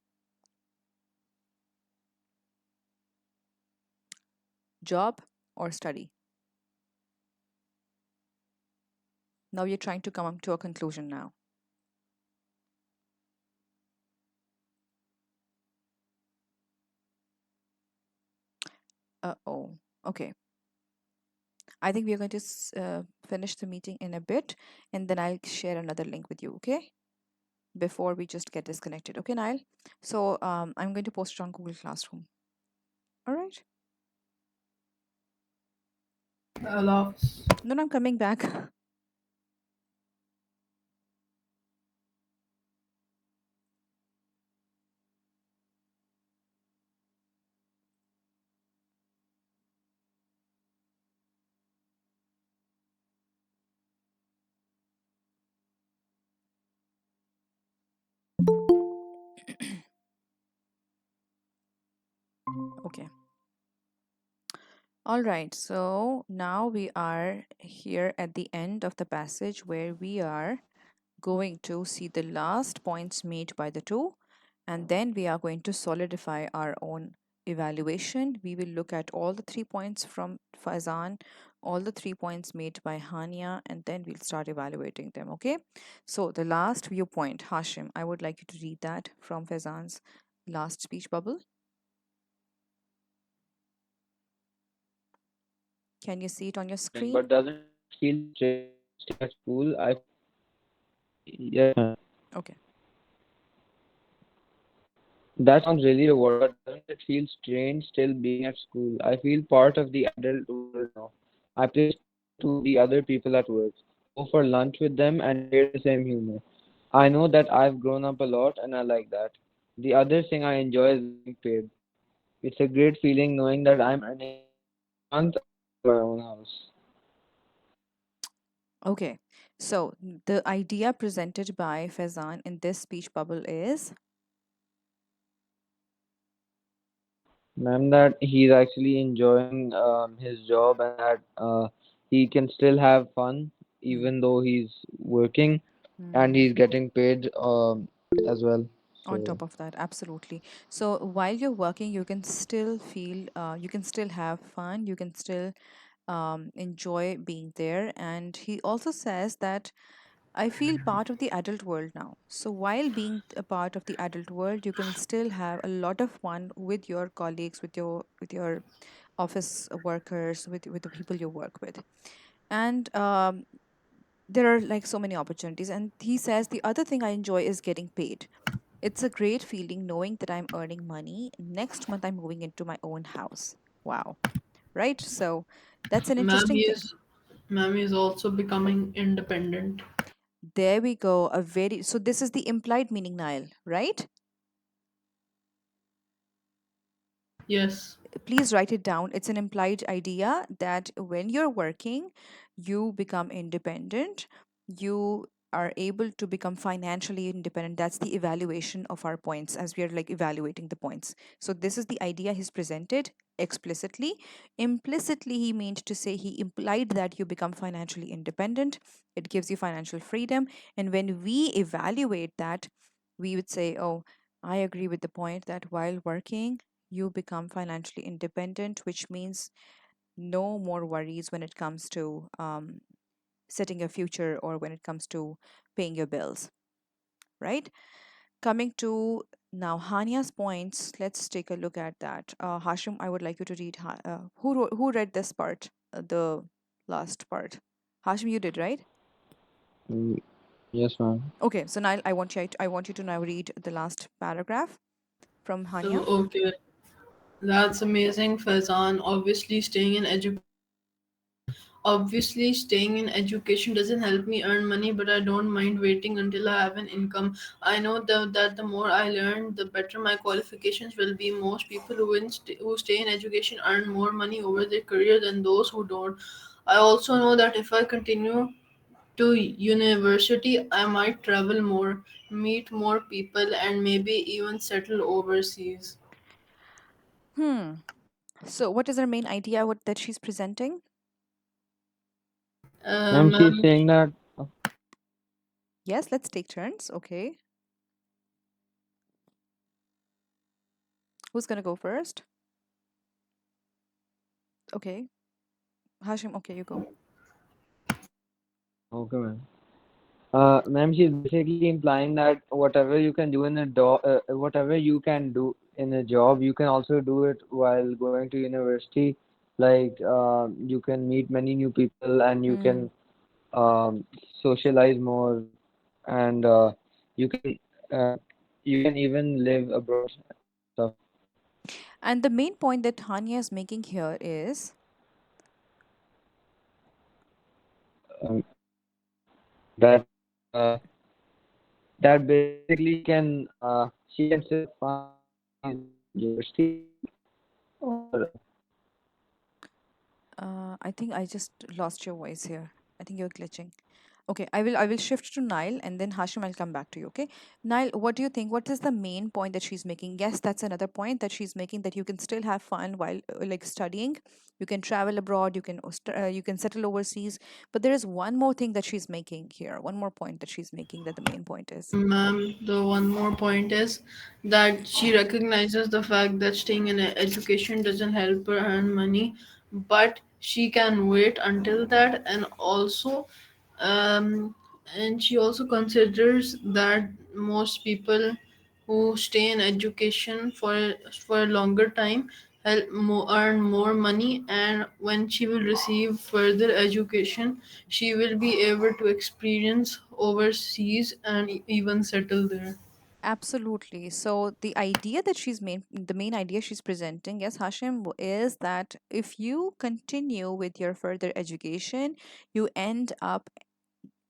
A: Job or study? Now you're trying to come up to a conclusion now. Oh, okay. I think we are going to finish the meeting in a bit, and then I'll share another link with you, okay? Before we just get disconnected. Okay, Nile? So I'm going to post it on Google Classroom. All right.
B: Allah Hafiz.
A: Then I'm coming back. Okay. All right. So now we are here at the end of the passage where we are going to see the last points made by the two, and then we are going to solidify our own evaluation. We will look at all the 3 points from Faizan, all the 3 points made by Hania, and then we'll start evaluating them. Okay. So, the last viewpoint, Hashim, I would like you to read that from Faizan's last speech bubble. Can you see it on your
C: Interesting,
A: screen?
C: but doesn't it feel strange staying at school? I Yes, ma'am.
A: Okay.
C: That sounds really rewarding, but doesn't it feel strange still being at school? I feel part of the adult world now. I play sports to the other people at work, go for lunch with them, and share the same humor. I know that I've grown up a lot, and I like that. The other thing I enjoy is getting paid. It's a great feeling knowing that I'm earning money. Every month I buy my own house.
A: Okay. So, the idea presented by Faizan in this speech bubble is
C: Ma'am, that he's actually enjoying his job and that he can still have fun
A: hmm,
C: even though he's working and
A: hmm,
C: he's getting paid as well.
A: on
C: So,
A: top of that, absolutely. So while you're working, you can still feel, you can still have fun, you can still enjoy being there. And he also says that I feel part of the adult world now. So while being a part of the adult world, you can still have a lot of fun with your colleagues, with your office workers, with the people you work with. And there are like so many opportunities. And he says the other thing I enjoy is getting paid. It's a great feeling knowing that I'm earning money. Next month, I'm moving into my own house. Wow. Right? So that's an
B: Ma'am,
A: interesting
B: he
A: thing.
B: is ma'am is also becoming independent.
A: There we go. So this is the implied meaning, Nile, right?
B: Yes.
A: Please write it down. It's an implied idea that when you're working, you become independent. You are able to become financially independent. That's the evaluation of our points as we are like evaluating the points. So, this is the idea he's presented explicitly. Implicitly, he meant to say he implied that you become financially independent. It gives you financial freedom. And when we evaluate that, we would say, oh, I agree with the point that while working, you become financially independent, which means no more worries when it comes to setting a future or when it comes to paying your bills, right? Coming to now Hania's points, let's take a look at that. Hashim, I would like you to read. Who read this part, the last part? Hashim, you did, right?
C: mm, yes, ma'am.
A: Okay, so now I want you to now read the last paragraph from Hania.
B: Okay. That's amazing, Faizan. Obviously, staying in education doesn't help me earn money, but I don't mind waiting until I have an income. I know that the more I learn, the better my qualifications will be. Most people who stay in education earn more money over their career than those who don't. I also know that if I continue to university, I might travel more, meet more people, and maybe even settle overseas.
A: Hmm. So, what is her main idea? What that she's presenting?
C: Ma'am, she's
B: Ma'am,
C: saying that
A: Yes, let's take turns. Okay. Who's gonna go first? Okay. Hashim, okay, you go.
C: okay, ma'am. Ma'am, she's basically implying that whatever you can do in a job, you can also do it while going to university. Like, you can meet many new people and you
A: Hmm.
C: can socialize more, and you can uh, you can even live abroad and stuff.
A: And the main point that Hania is making here is
C: That that basically she can still have fun while she's in university, or
A: I think I just lost your voice here. I think you're glitching. Okay, I will shift to Nile and then Hashim, I'll come back to you. Okay, Nile, what do you think? What is the main point that she's making? Yes, that's another point that she's making, that you can still have fun while like studying. You can travel abroad. You can settle overseas. But there is one more thing that she's making here. One more point that she's making, that the main point is.
B: Ma'am, the one more point is that she recognizes the fact that staying in education doesn't help her earn money, but she can wait until that, um, and she also considers that most people who stay in education for a longer time earn more money, and when she will receive further education she will be able to experience overseas and even settle there.
A: Absolutely. So the main idea she's presenting, yes, Hashim, is that if you continue with your further education, you end up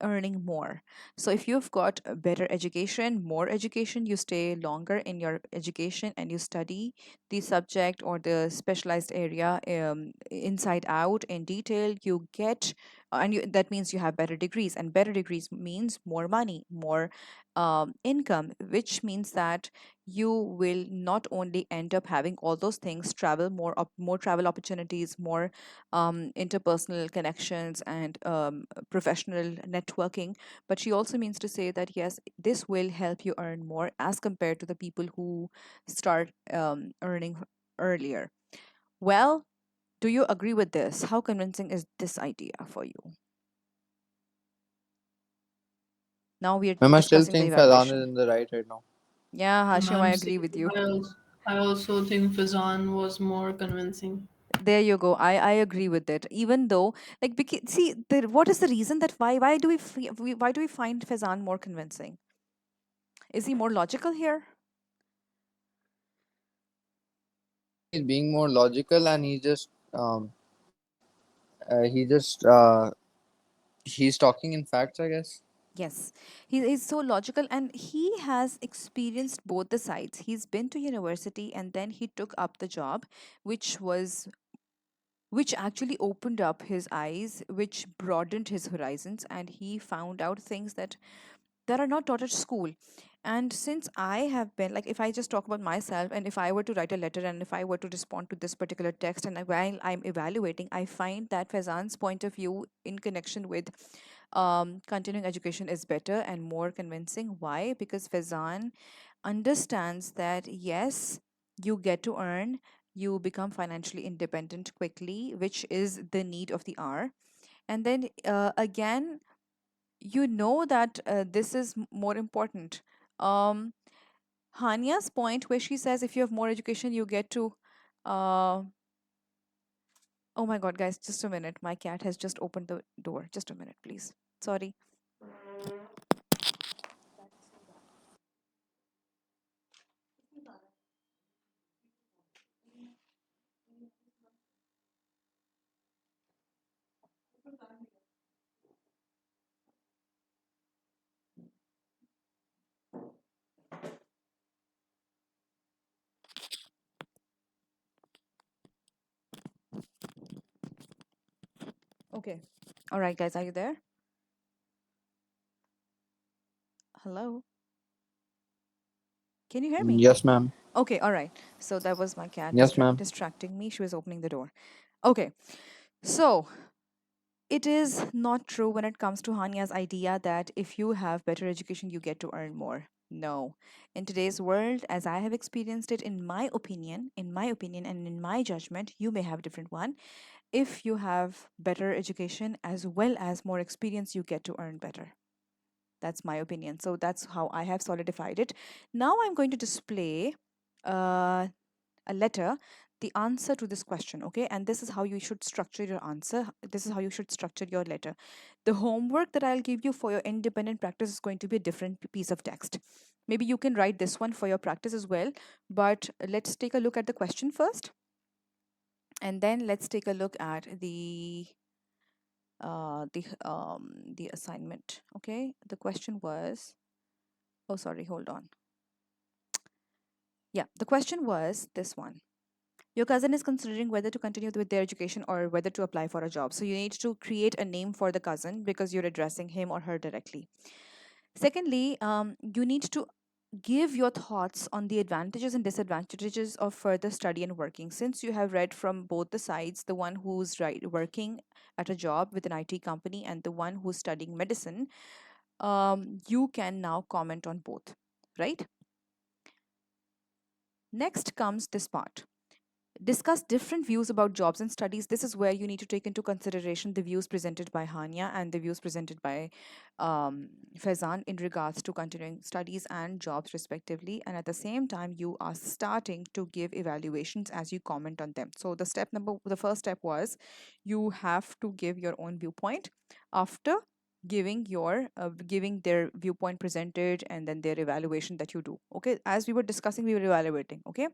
A: earning more. So if you've got a better education, more education, you stay longer in your education and you study the subject or the specialized area inside out in detail, you get that means you have better degrees, and better degrees means more money, more income, which means that you will not only end up having all those things, travel more, more travel opportunities, more interpersonal connections, and professional networking. But she also means to say that yes, this will help you earn more as compared to the people who start earning earlier. Well, do you agree with this? How convincing is this idea for you? Now we are
C: Ma'am, I still
A: discussing the
C: think Faizan is
A: evaluation.
C: in the right right now.
A: Yeah, Hashim, I
B: Ma'am,
A: agree with you.
B: I also think Fazan was more convincing.
A: There you go. I agree with it. Even though, like, see, what is the reason that why do why do we find Faizan more convincing? Is he more logical here?
C: I think he's being more logical, and he just he's talking in facts, I guess.
A: Yes, he is so logical, and he has experienced both the sides. He's been to university and then he took up the job, which was which actually opened up his eyes, which broadened his horizons, and he found out things that are not taught at school. And since I have been, like, if I just talk about myself, and if I were to write a letter and if I were to respond to this particular text, and while I'm evaluating, I find that Faizan's point of view in connection with continuing education is better and more convincing. Why? Because Faizan understands that yes, you get to earn, you become financially independent quickly, which is the need of the hour. And then again, you know that this is more important. Um, Hanya's point, where she says if you have more education, you get to. Uh, oh my God, guys, just a minute. My cat has just opened the door. Just a minute, please. Sorry. Okay. All right, guys, are you there? Hello? Can you hear me?
C: Yes, ma'am.
A: Okay, all right. So that was my cat
C: Yes, ma'am.
A: distracting me. She was opening the door. Okay. So it is not true when it comes to Hanya's idea that if you have better education, you get to earn more. No. In today's world, as I have experienced it, in my opinion, and in my judgment, you may have a different one. If you have better education as well as more experience, you get to earn better. That's my opinion. So that's how I have solidified it. Now I'm going to display uh, a letter, the answer to this question, okay? And this is how you should structure your answer. This is how you should structure your letter. The homework that I'll give you for your independent practice is going to be a different piece of text. Maybe you can write this one for your practice as well, but let's take a look at the question first, and then let's take a look at the assignment. Okay, the question was, oh sorry, hold on. Yeah, the question was this one. Your cousin is considering whether to continue with their education or whether to apply for a job. So you need to create a name for the cousin because you're addressing him or her directly. Secondly, you need to give your thoughts on the advantages and disadvantages of further study and working. Since you have read from both the sides, the one who's working at a job with an IT company and the one who's studying medicine, you can now comment on both, right? Next comes this part. Discuss different views about jobs and studies. This is where you need to take into consideration the views presented by Hania and the views presented by Faizan in regards to continuing studies and jobs, respectively. And at the same time, you are starting to give evaluations as you comment on them. So the first step was you have to give your own viewpoint after giving their viewpoint presented and then their evaluation that you do. Okay, as we were discussing, we were evaluating. Okay,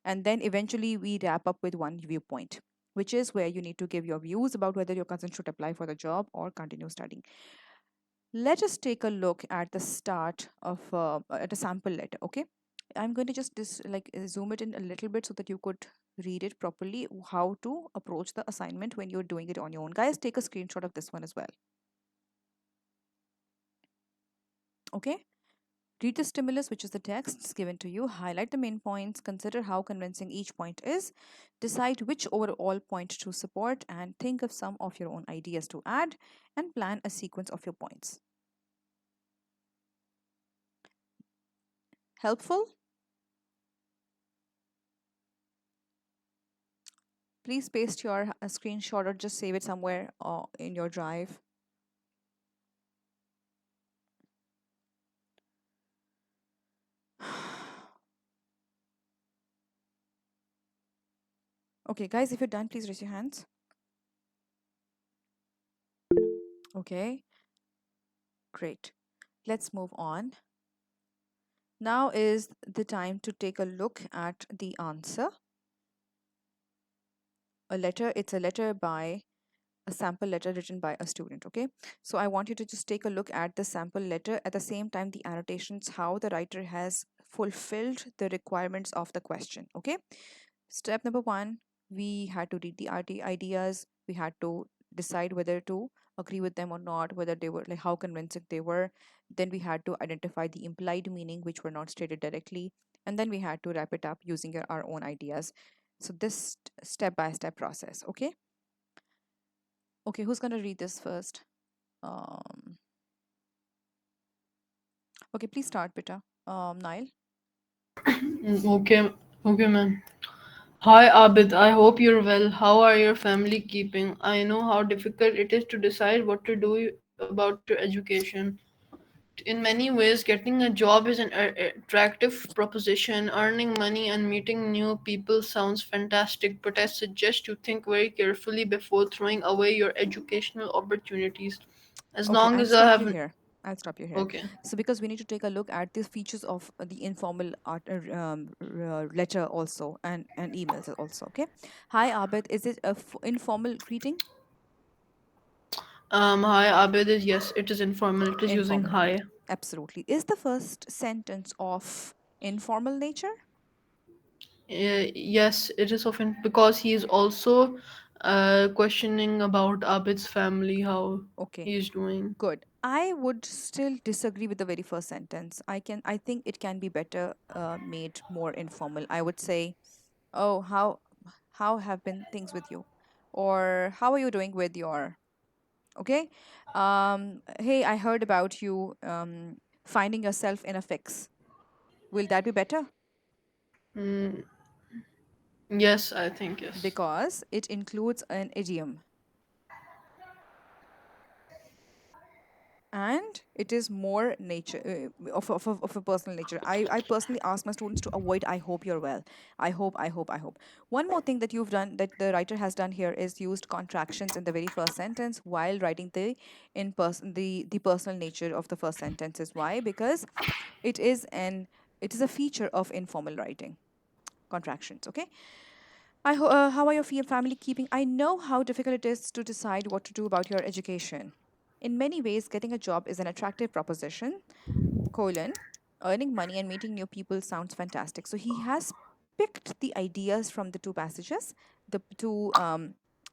A: and then eventually we wrap up with one viewpoint, which is where you need to give your views about whether your cousin should apply for the job or continue studying. Let us take a look at the start of at a sample letter. Okay, I'm going to just zoom it in a little bit so that you could read it properly, how to approach the assignment when you're doing it on your own. Guys, take a screenshot of this one as well. Okay, read the stimulus, which is the texts given to you, highlight the main points, consider how convincing each point is, decide which overall point to support, and think of some of your own ideas to add, and plan a sequence of your points. Helpful? Please paste your screenshot or just save it somewhere in your drive. Okay, guys, if you're done, please raise your hands. Okay, great. Let's move on. Now is the time to take a look at the answer. It's a letter by a sample letter written by a student. Okay, so I want you to just take a look at the sample letter, at the same time the annotations, how the writer has fulfilled the requirements of the question. Okay, step number one, we had to read the ideas, we had to decide whether to agree with them or not, whether they were like how convincing they were. Then we had to identify the implied meaning which were not stated directly, and then we had to wrap it up using our own ideas. So this step by step process. Okay, okay, who's going to read this first? um okay, please start, Beta. Nile.
B: Okay, okay, man. Hi Abid, I hope you're well. How are your family keeping? I know how difficult it is to decide what to do about your education. In many ways, getting a job is an attractive proposition. Earning money and meeting new people sounds fantastic, but I suggest you think very carefully before throwing away your educational opportunities. As
A: Okay,
B: long
A: I'll
B: as I
A: stop you
B: haven't.
A: here. I'll stop you here.
B: Okay.
A: So, because we need to take a look at the features of the informal letter also and emails also. Okay. Hi, Abed. Is it a informal greeting?
B: Hi Abid is yes, it is informal. It is using
A: Informal.
B: hi.
A: Absolutely. Is the first sentence of informal nature?
B: Yes, it is often because he is also questioning about Abid's family, how
A: Okay.
B: he is doing.
A: Good. I would still disagree with the very first sentence. I think it can be better made more informal. I would say, "Oh, how have been things with you?" Or "How are you doing with your?" Okay. Hey, I heard about you finding yourself in a fix. Will that be better?
B: Mm, yes, I think yes.
A: Because it includes an idiom, and it is more nature of a personal nature. I personally ask my students to avoid "I hope you're well." I hope. One more thing that you've done, that the writer has done here, is used contractions in the very first sentence while writing the personal nature of the first sentences. Why? Because it is an it is a feature of informal writing, contractions. Okay. How are your family keeping? I know how difficult it is to decide what to do about your education. In many ways, getting a job is an attractive proposition. Colon, earning money and meeting new people sounds fantastic. So he has picked the ideas from the two passages, the two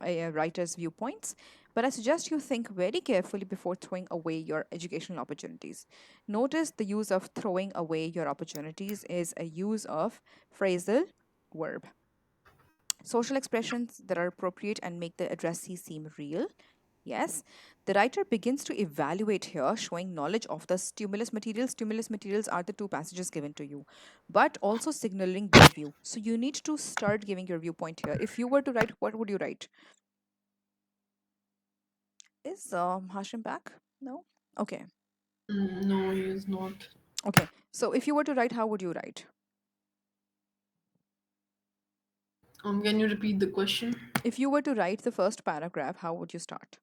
A: writers' viewpoints, but I suggest you think very carefully before throwing away your educational opportunities. Notice the use of throwing away your opportunities is a use of phrasal verb. Social expressions that are appropriate and make the addressee seem real. Yes, the writer begins to evaluate here, showing knowledge of the stimulus materials. Stimulus materials are the two passages given to you, but also signaling their view. So you need to start giving your viewpoint here. If you were to write, what would you write? Is Hashim back? No? Okay.
B: No, he is not.
A: Okay. So if you were to write, how would you write?
B: Can you repeat the question?
A: If you were to write the first paragraph, how would you start?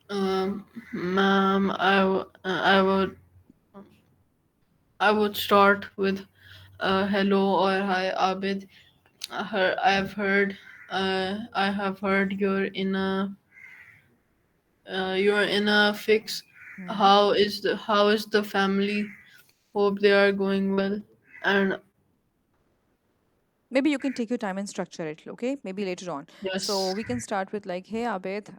B: Ma'am, I would start with hello or hi Abid. I have heard you're in a fix.
A: Hmm.
B: How is the family? Hope they are going well. And
A: Maybe you can take your time and structure it, okay? Maybe later on. So
B: yes,
A: we can start with like, hey Abid,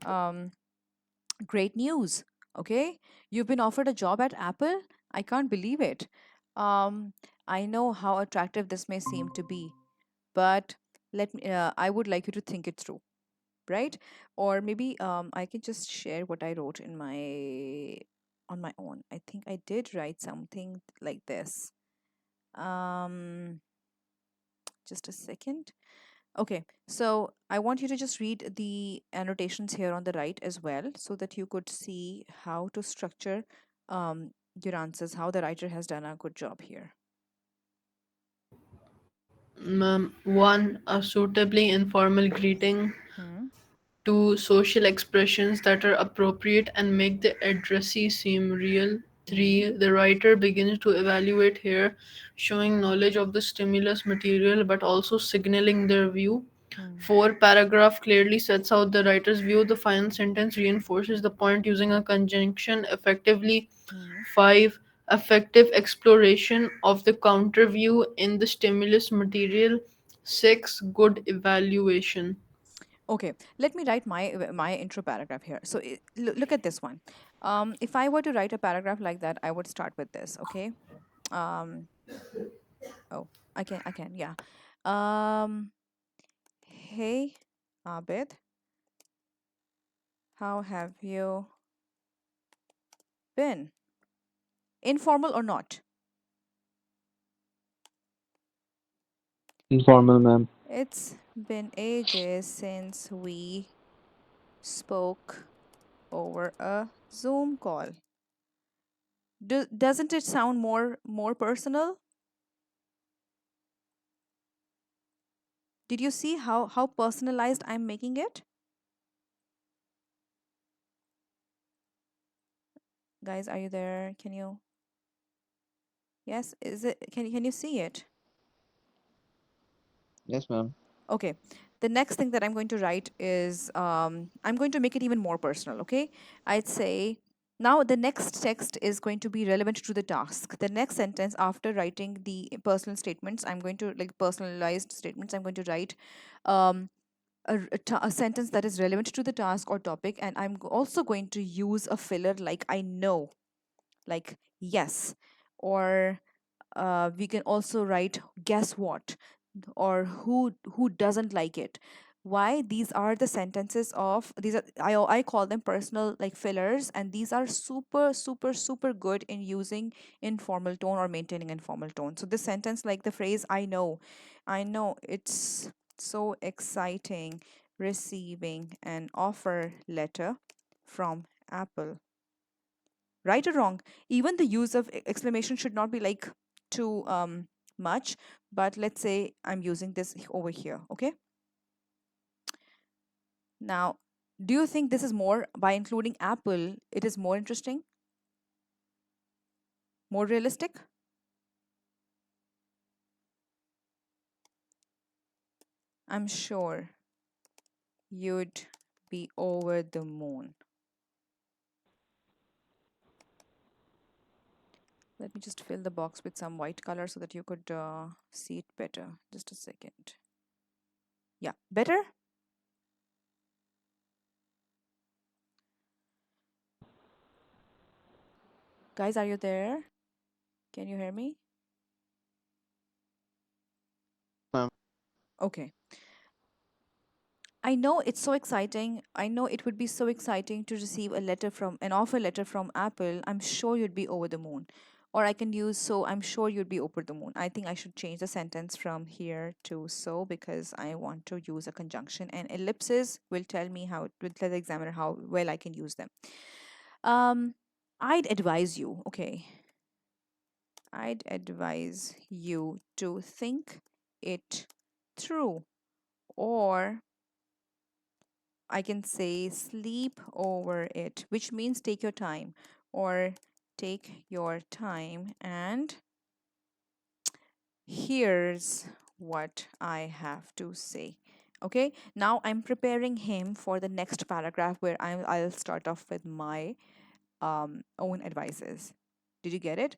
A: great news. Okay. You've been offered a job at Apple. I can't believe it. Um, I know how attractive this may seem to be, but I would like you to think it through, right? Or maybe I can just share what I wrote in on my own. I think I did write something like this. Um, just a second. Okay, so I want you to just read the annotations here on the right as well so that you could see how to structure um, your answers, how the writer has done a good job here.
B: ma'am. One, a suitably informal greeting.
A: Hmm.
B: Two, social expressions that are appropriate and make the addressee seem real.
A: Hmm.
B: Three, the writer begins to evaluate here, showing knowledge of the stimulus material but also signaling their view.
A: Hmm.
B: Four, paragraph clearly sets out the writer's view. The final sentence reinforces the point using a conjunction effectively.
A: Hmm.
B: Five, effective exploration of the counter view in the stimulus material. Six, good evaluation.
A: Okay, let me write my intro paragraph here. So look at this one. If I were to write a paragraph like that, I would start with this. Okay. Um, oh, I can, yeah. Um, hey, Abid, how have you been? Informal or not?
C: Informal, ma'am.
A: It's been ages since we spoke over a Zoom call. Doesn't it sound more personal? Did you see how personalized I'm making it? Guys, are you there? Can you? Yes, is it can you see it?
C: Yes, ma'am.
A: Okay. The next thing that I'm going to write is I'm going to make it even more personal, okay? I'd say now the next text is going to be relevant to the task. The next sentence after writing the personal statements, I'm going to like personalized statements, I'm going to write um, a sentence that is relevant to the task or topic, and also going to use a filler like I know, like yes, or we can also write guess what, or who doesn't like it. Why? These are the sentences of these are I call them personal like fillers, and these are super super super good in using informal tone or maintaining informal tone. So this sentence, like the phrase I know it's so exciting receiving an offer letter from Apple. Right or wrong, even the use of exclamation should not be like too much, but let's say I'm using this over here. Okay, now do you think this is more, by including Apple it is more interesting, more realistic? I'm sure you'd be over the moon. Let me just fill the box with some white color so that you could see it better. Just a second. Yeah, better? Guys, are you there? Can you hear me?
C: Ma'am.
A: Okay. I know it's so exciting. I know it would be so exciting to receive a letter from an offer letter from Apple. I'm sure you'd be over the moon. Or I can use so I'm sure you'd be over the moon. I think I should change the sentence from here to so because I want to use a conjunction and ellipses will tell me how will tell the examiner how well I can use them. Um I'd advise you, okay. I'd advise you to think it through, or I can say sleep over it, which means take your time, or take your time. And here's what I have to say. Okay, now I'm preparing him for the next paragraph where I'll start off with my own advices. Did you get it?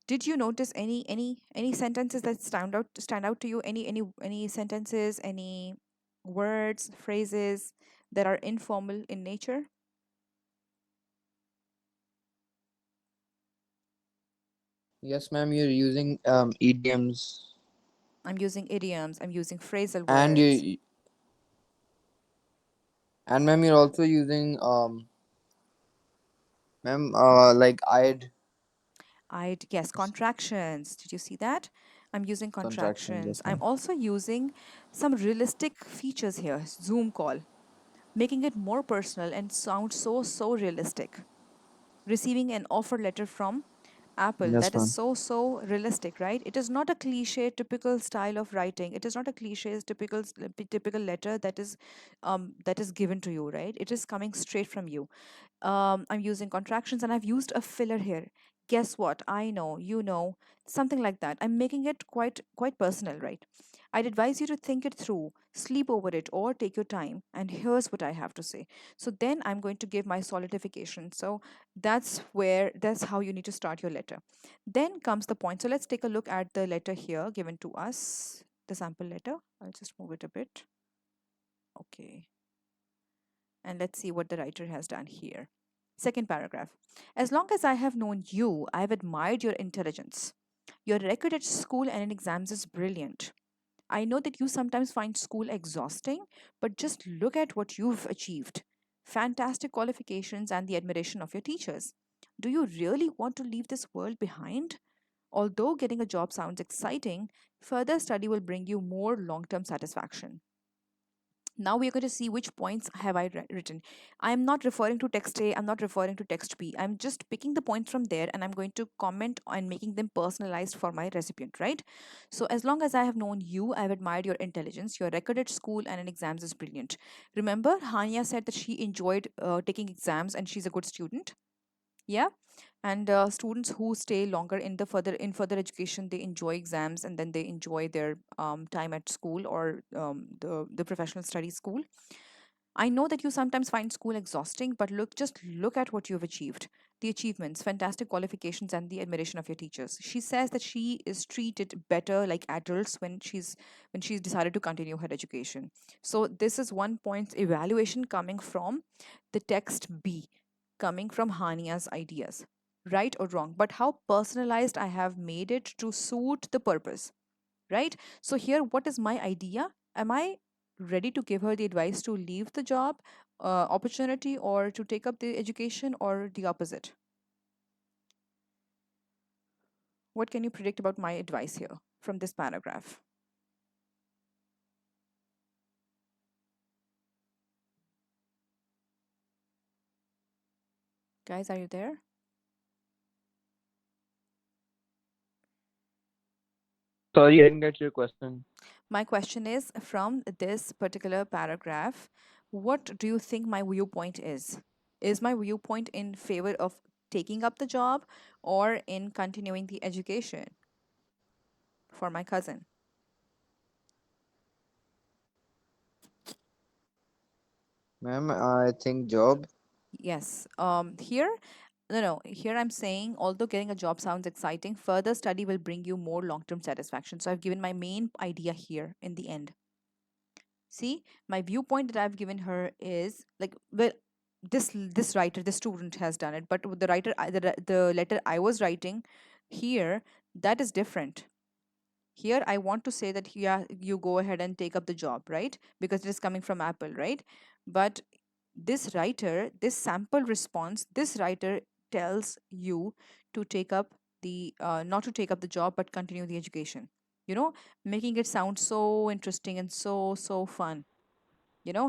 A: Did you notice any sentences that stand out to you? Any sentences, any words, phrases that are informal in nature?
C: Yes, ma'am. You're using idioms,
A: I'm using idioms, I'm using phrasal
C: and
A: words.
C: ma'am, you're also using ma'am, like I'd
A: Yes, contractions. Did you see that? I'm using
C: contractions.
A: contractions.
C: Yes,
A: I'm
C: ma'am.
A: also using some realistic features here. Zoom call, making it more personal and sound so realistic. Receiving an offer letter from Apple,
C: Yes,
A: that is
C: ma'am.
A: so realistic, right? It is not a cliche typical style of writing. It is not a cliche typical letter that is given to you, right? It is coming straight from you. I'm using contractions and I've used a filler here. Guess what? I know, you know, something like that. I'm making it quite personal, right? I'd advise you to think it through, sleep over it, or take your time. And here's what I have to say. So then I'm going to give my solidification. So that's how you need to start your letter. Then comes the point. So let's take a look at the letter here given to us, the sample letter. I'll just move it a bit. Okay. And let's see what the writer has done here. Second paragraph. As long as I have known you, I have admired your intelligence. Your record at school and in exams is brilliant. I know that you sometimes find school exhausting, but just look at what you've achieved. Fantastic qualifications and the admiration of your teachers. Do you really want to leave this world behind? Although getting a job sounds exciting, further study will bring you more long term satisfaction. Now we are going to see which points have I written. I'm not referring to text A, I'm not referring to text B. I'm just picking the points from there and I'm going to comment on making them personalized for my recipient, right? So as long as I have known you, I've admired your intelligence. Your record at school and in exams is brilliant. Remember, Hania said that she enjoyed taking exams and she's a good student. Yeah, and students who stay longer in further education, they enjoy exams and then they enjoy their time at school or the professional study school. I know that you sometimes find school exhausting, but look at what you've achieved. The achievements, fantastic qualifications, and the admiration of your teachers. She says that she is treated better like adults when she's decided to continue her education. So this is one point evaluation coming from the text B, coming from Hania's ideas. Right or wrong, but how personalized I have made it to suit the purpose, right? So here, what is my idea? Am I ready to give her the advice to leave the job opportunity or to take up the education or the opposite? What can you predict about my advice here from this paragraph? Guys, are you there?
C: Sorry, I didn't get your question.
A: My question is from this particular paragraph, what do you think my viewpoint is? Is my viewpoint in favor of taking up the job or in continuing the education for my cousin?
C: Ma'am, I think job.
A: Yes. Here, No, no. Here I'm saying, although getting a job sounds exciting, further study will bring you more long term satisfaction. So I've given my main idea here in the end. See, my viewpoint that I've given her is like, well, this writer, this student has done it, but with the writer, the letter I was writing here, that is different. Here I want to say that, yeah, you go ahead and take up the job, right? Because it is coming from Apple, right? But this writer, this sample response, this writer tells you to take up the not to take up the job but continue the education, you know, making it sound so interesting and so fun,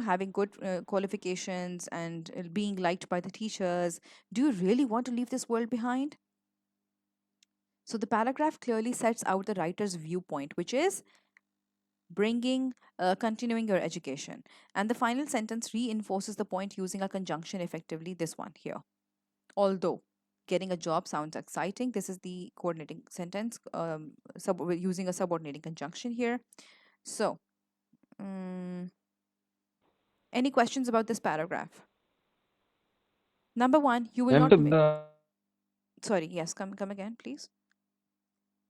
A: having good qualifications and being liked by the teachers. Do you really want to leave this world behind? So the paragraph clearly sets out the writer's viewpoint, which is continuing your education. And the final sentence reinforces the point using a conjunction effectively, this one here. Although getting a job sounds exciting, this is the coordinating sentence, we're using a subordinating conjunction here. So, mm, any questions about this paragraph? Number one, you will not make. Sorry, yes, come again, please.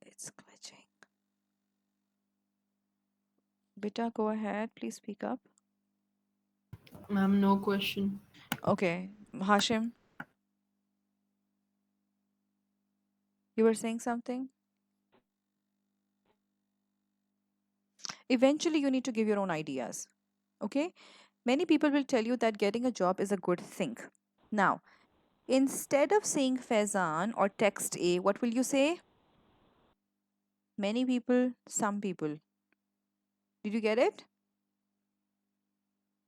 A: It's glitching. Beta, go ahead. Please speak up.
B: Ma'am, no question.
A: Okay, Hashim, you were saying something? Eventually, you need to give your own ideas. Okay? Many people will tell you that getting a job is a good thing. Now, instead of saying Faizan or text A, what will you say? Many people, some people. Did you get it?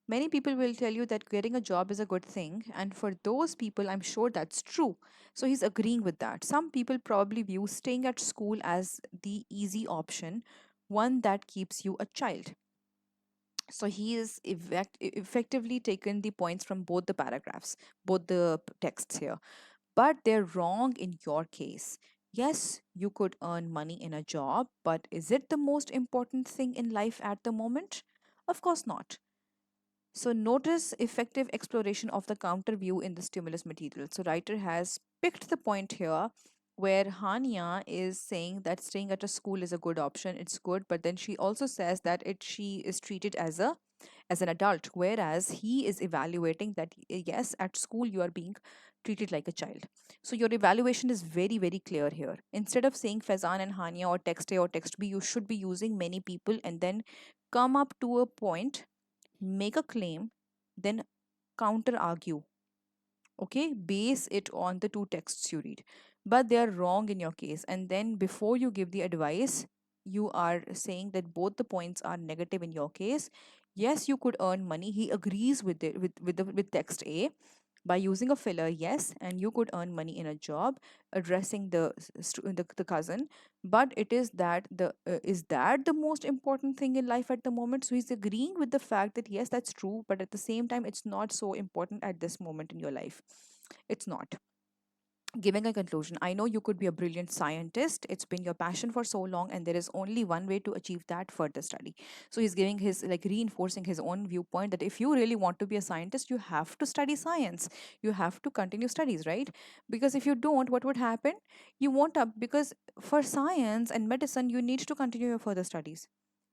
A: Many people will tell you that getting a job is a good thing, and for those people, I'm sure that's true. So he's agreeing with that. Some people probably view staying at school as the easy option, one that keeps you a child. So he is effectively taken the points from both the paragraphs, both the texts here. But they're wrong in your case. Yes, you could earn money in a job, but is it the most important thing in life at the moment? Of course not. So notice effective exploration of the counter view in the stimulus material. So writer has picked the point here where Hania is saying that staying at a school is a good option. It's good, but then she also says that she is treated as an adult, whereas he is evaluating that yes, at school you are being treated like a child. So your evaluation is very, very clear here. Instead of saying Fazan and Hania or text A or text B, you should be using many people and then come up to a point, make a claim, then counter argue. Okay, base it on the two texts you read, but they are wrong in your case. And then before you give the advice, you are saying that both the points are negative in your case. Yes, you could earn money. He agrees with it with text A by using a filler, yes, and you could earn money in a job, addressing the cousin. But it is that the is that the most important thing in life at the moment? So he's agreeing with the fact that yes, that's true, but at the same time it's not so important at this moment in your life. It's not. Giving a conclusion, I know you could be a brilliant scientist. It's been your passion for so long, and there is only one way to achieve that: further study. So he's giving his, like, reinforcing his own viewpoint that if you really want to be a scientist, you have to study science. You have to continue studies, right? Because if you don't, what would happen? You won't up because for science and medicine, you need to continue your further studies.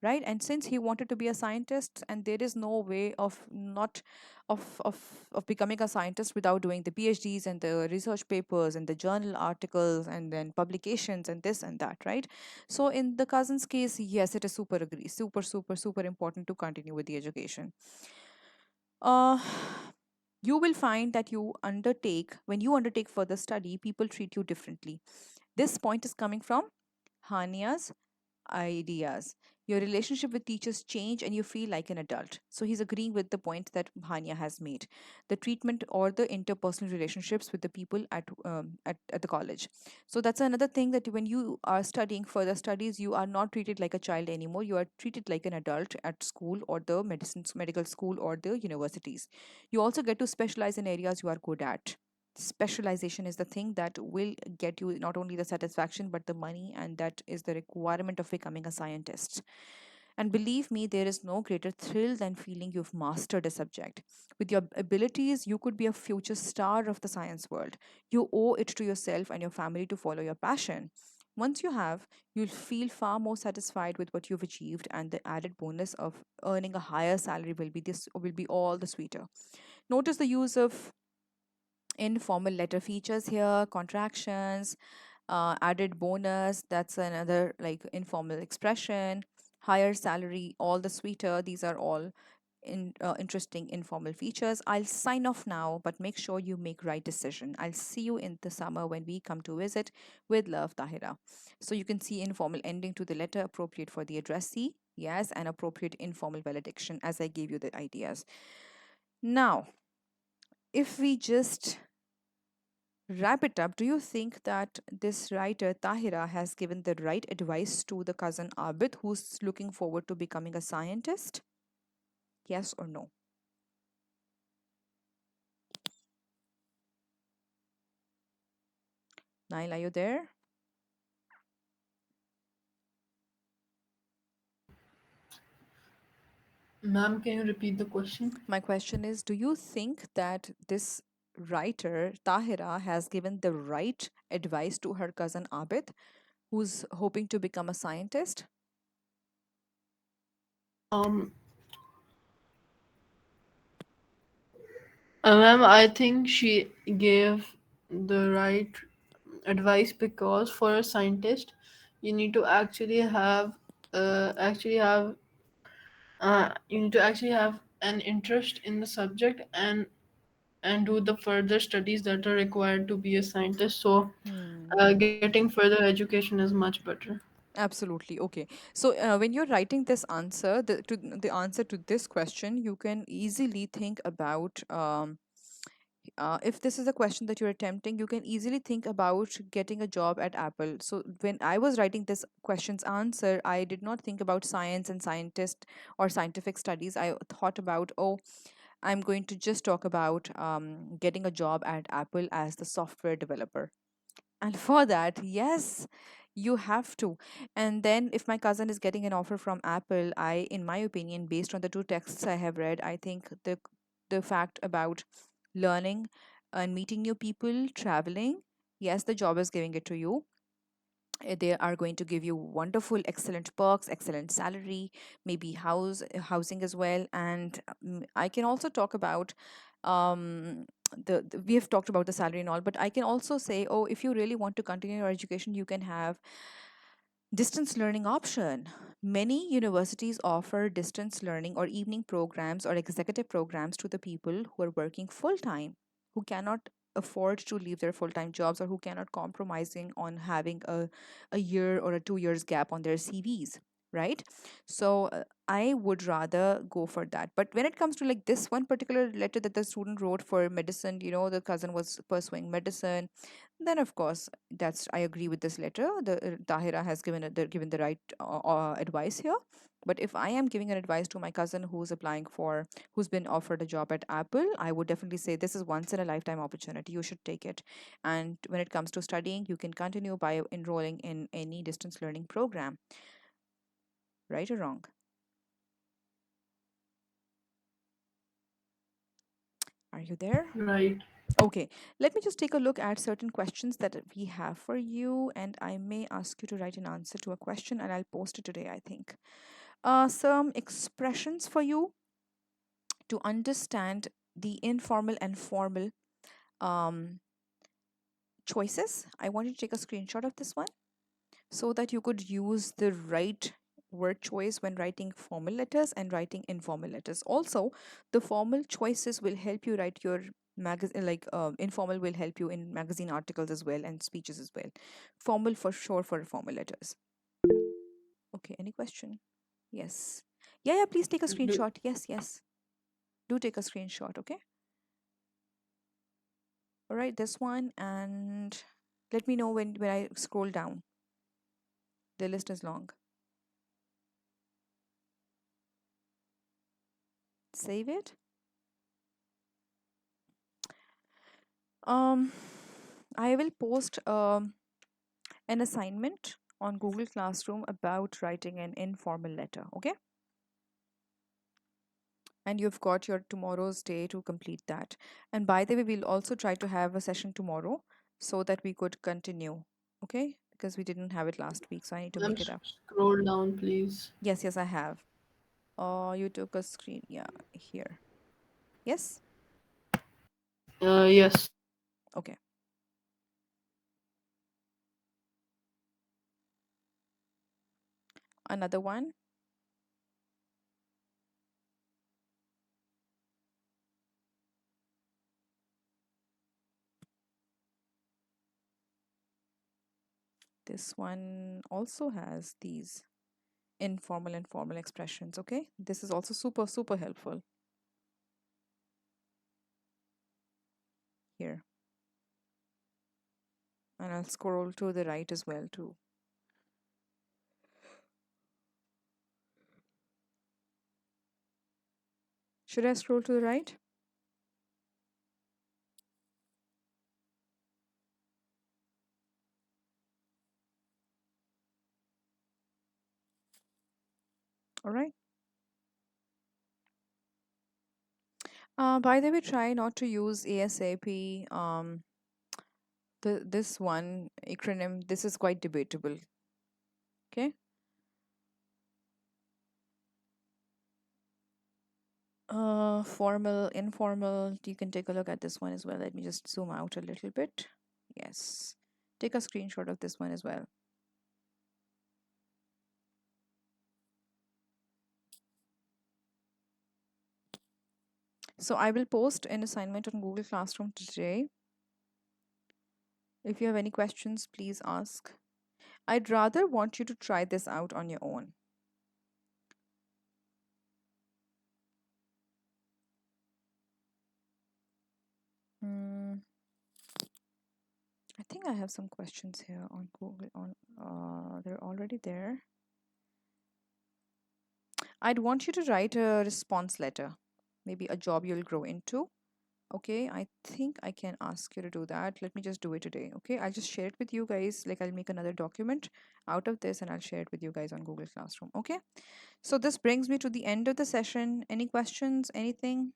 A: Right, and since he wanted to be a scientist, and there is no way of not of becoming a scientist without doing the PhDs and the research papers and the journal articles and then publications and this and that, right? So in the cousin's case, yes, it is super important to continue with the education. uh you will find that when you undertake further study, people treat you differently. This point is coming from Hania's ideas. Your relationship with teachers change and you feel like an adult. So he's agreeing with the point that Hania has made. The treatment or the interpersonal relationships with the people at the college. So that's another thing, that when you are studying further studies, you are not treated like a child anymore. You are treated like an adult at school or the medical school or the universities. You also get to specialize in areas you are good at. Specialization is the thing that will get you not only the satisfaction but the money, and that is the requirement of becoming a scientist. And believe me, there is no greater thrill than feeling you've mastered a subject. With your abilities, you could be a future star of the science world. You owe it to yourself and your family to follow your passion. Once you have, you'll feel far more satisfied with what you've achieved, and the added bonus of earning a higher salary will be all the sweeter. Notice the use of informal letter features here, contractions, added bonus, that's another like informal expression, higher salary, all the sweeter. These are all interesting informal features. I'll sign off now, but make sure you make right decision. I'll see you in the summer when we come to visit. With love, Tahira. So you can see informal ending to the letter appropriate for the addressee. Yes, and appropriate informal valediction as I gave you the ideas. Now, if we just wrap it up, do you think that this writer Tahira has given the right advice to the cousin Abid who's looking forward to becoming a scientist? Yes or no? Nail, are you there?
B: Ma'am, can you repeat the question?
A: My question is, do you think that this writer Tahira has given the right advice to her cousin Abid who's hoping to become a scientist?
B: Um, Ma'am, I think she gave the right advice because for a scientist, you need to actually have you need to actually have an interest in the subject and do the further studies that are required to be a scientist. So,
A: Hmm.
B: getting further education is much better.
A: Absolutely. Okay. So when you're writing this answer, the answer to this question, you can easily think about if this is a question that you're attempting, you can easily think about getting a job at Apple. So when I was writing this question's answer, I did not think about science and scientist or scientific studies. I thought about, oh, I'm going to just talk about getting a job at Apple as the software developer. And for that, yes, you have to. And then if my cousin is getting an offer from Apple, I, in my opinion, based on the two texts I have read, I think the fact about learning and meeting new people, traveling, yes, the job is giving it to you. They are going to give you wonderful, excellent perks, excellent salary, maybe housing as well. And I can also talk about we have talked about the salary and all, but I can also say, oh, if you really want to continue your education, you can have distance learning option. Many universities offer distance learning or evening programs or executive programs to the people who are working full time, who cannot afford to leave their full time jobs or who cannot compromising on having a year or a 2 years gap on their CVs, right? So I would rather go for that. But when it comes to like this one particular letter that the student wrote for medicine, the cousin was pursuing medicine, then of course that's I agree with this letter. The Tahira has given the right advice here. But if I am giving an advice to my cousin who's been offered a job at Apple, I would definitely say this is once in a lifetime opportunity. You should take it. And when it comes to studying, you can continue by enrolling in any distance learning program. Right or wrong? Are you there?
B: Right.
A: Okay, let me just take a look at certain questions that we have for you, and I may ask you to write an answer to a question, and I'll post it today, I think. Some expressions for you to understand the informal and formal um, choices. I want you to take a screenshot of this one so that you could use the right word choice when writing formal letters and writing informal letters. Also, the formal choices will help you write your magazine, like informal will help you in magazine articles as well and speeches as well. Formal for sure for formal letters. Okay, any question? Yes. Yeah, yeah, please take a
B: Do,
A: screenshot. Yes, yes. Do take a screenshot, okay? All right, this one, and let me know when I scroll down. The list is long. Save it. Um, I will post an assignment on Google Classroom about writing an informal letter. Okay. And you've got your tomorrow's day to complete that. And by the way, we'll also try to have a session tomorrow so that we could continue. Okay. Because we didn't have it last week. So I need to
B: Ma'am,
A: make it up.
B: scroll down, please.
A: Yes, yes, I have. You took a screen. Yeah, here. Yes.
B: Yes.
A: Okay. Another one. This one also has these informal and formal expressions. Okay. This is also super, super helpful here. And I'll scroll to the right as well too. Should I scroll to the right? All right. By the way, try not to use ASAP. This one acronym, this is quite debatable. Okay. Formal, informal. You can take a look at this one as well. Let me just zoom out a little bit. Yes. Take a screenshot of this one as well. So I will post an assignment on Google Classroom today. If you have any questions, please ask. I'd rather want you to try this out on your own. Hmm, I think I have some questions here on Google. They're already there. I'd want you to write a response letter, maybe a job you'll grow into. Okay, I think I can ask you to do that. Let me just do it today. Okay, I'll just share it with you guys. Like, I'll make another document out of this and I'll share it with you guys on Google Classroom. Okay, so this brings me to the end of the session. Any questions? Anything?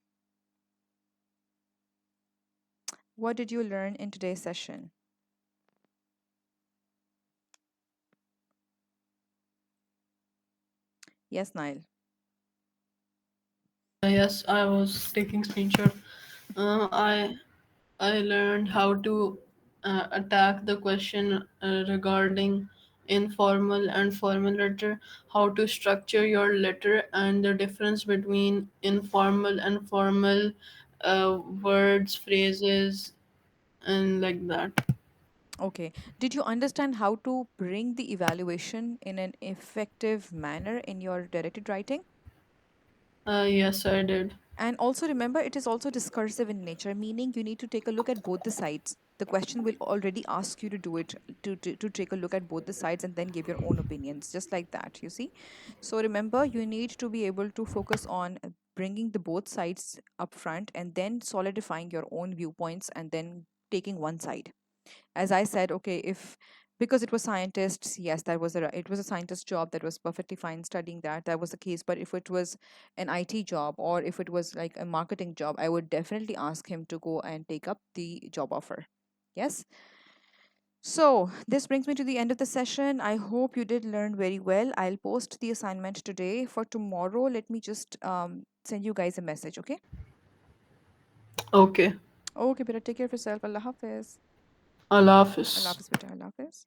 A: What did you learn in today's session? Yes, Nile.
B: Yes, I was taking screenshot. Uh, I I learned how to attack the question regarding informal and formal letter, how to structure your letter, and the difference between informal and formal words, phrases, and like that.
A: Okay. Did you understand how to bring the evaluation in an effective manner in your directed writing?
B: Yes, I did.
A: And also remember, it is also discursive in nature, meaning you need to take a look at both the sides. The question will already ask you to do it, to take a look at both the sides and then give your own opinions, just like that, you see. So remember, you need to be able to focus on bringing the both sides up front and then solidifying your own viewpoints and then taking one side. As I said, okay, if because it was scientists, yes, it was a scientist job that was perfectly fine studying that. That was the case. But if it was an IT job or if it was like a marketing job, I would definitely ask him to go and take up the job offer. Yes. So this brings me to the end of the session. I hope you did learn very well. I'll post the assignment today. For tomorrow, let me just send you guys a message. Okay.
B: Okay.
A: Okay, better take care of yourself. Allah Hafiz.
B: Allah
A: Allah
B: Hafiz.
A: Hafiz, beta. Allah Hafiz.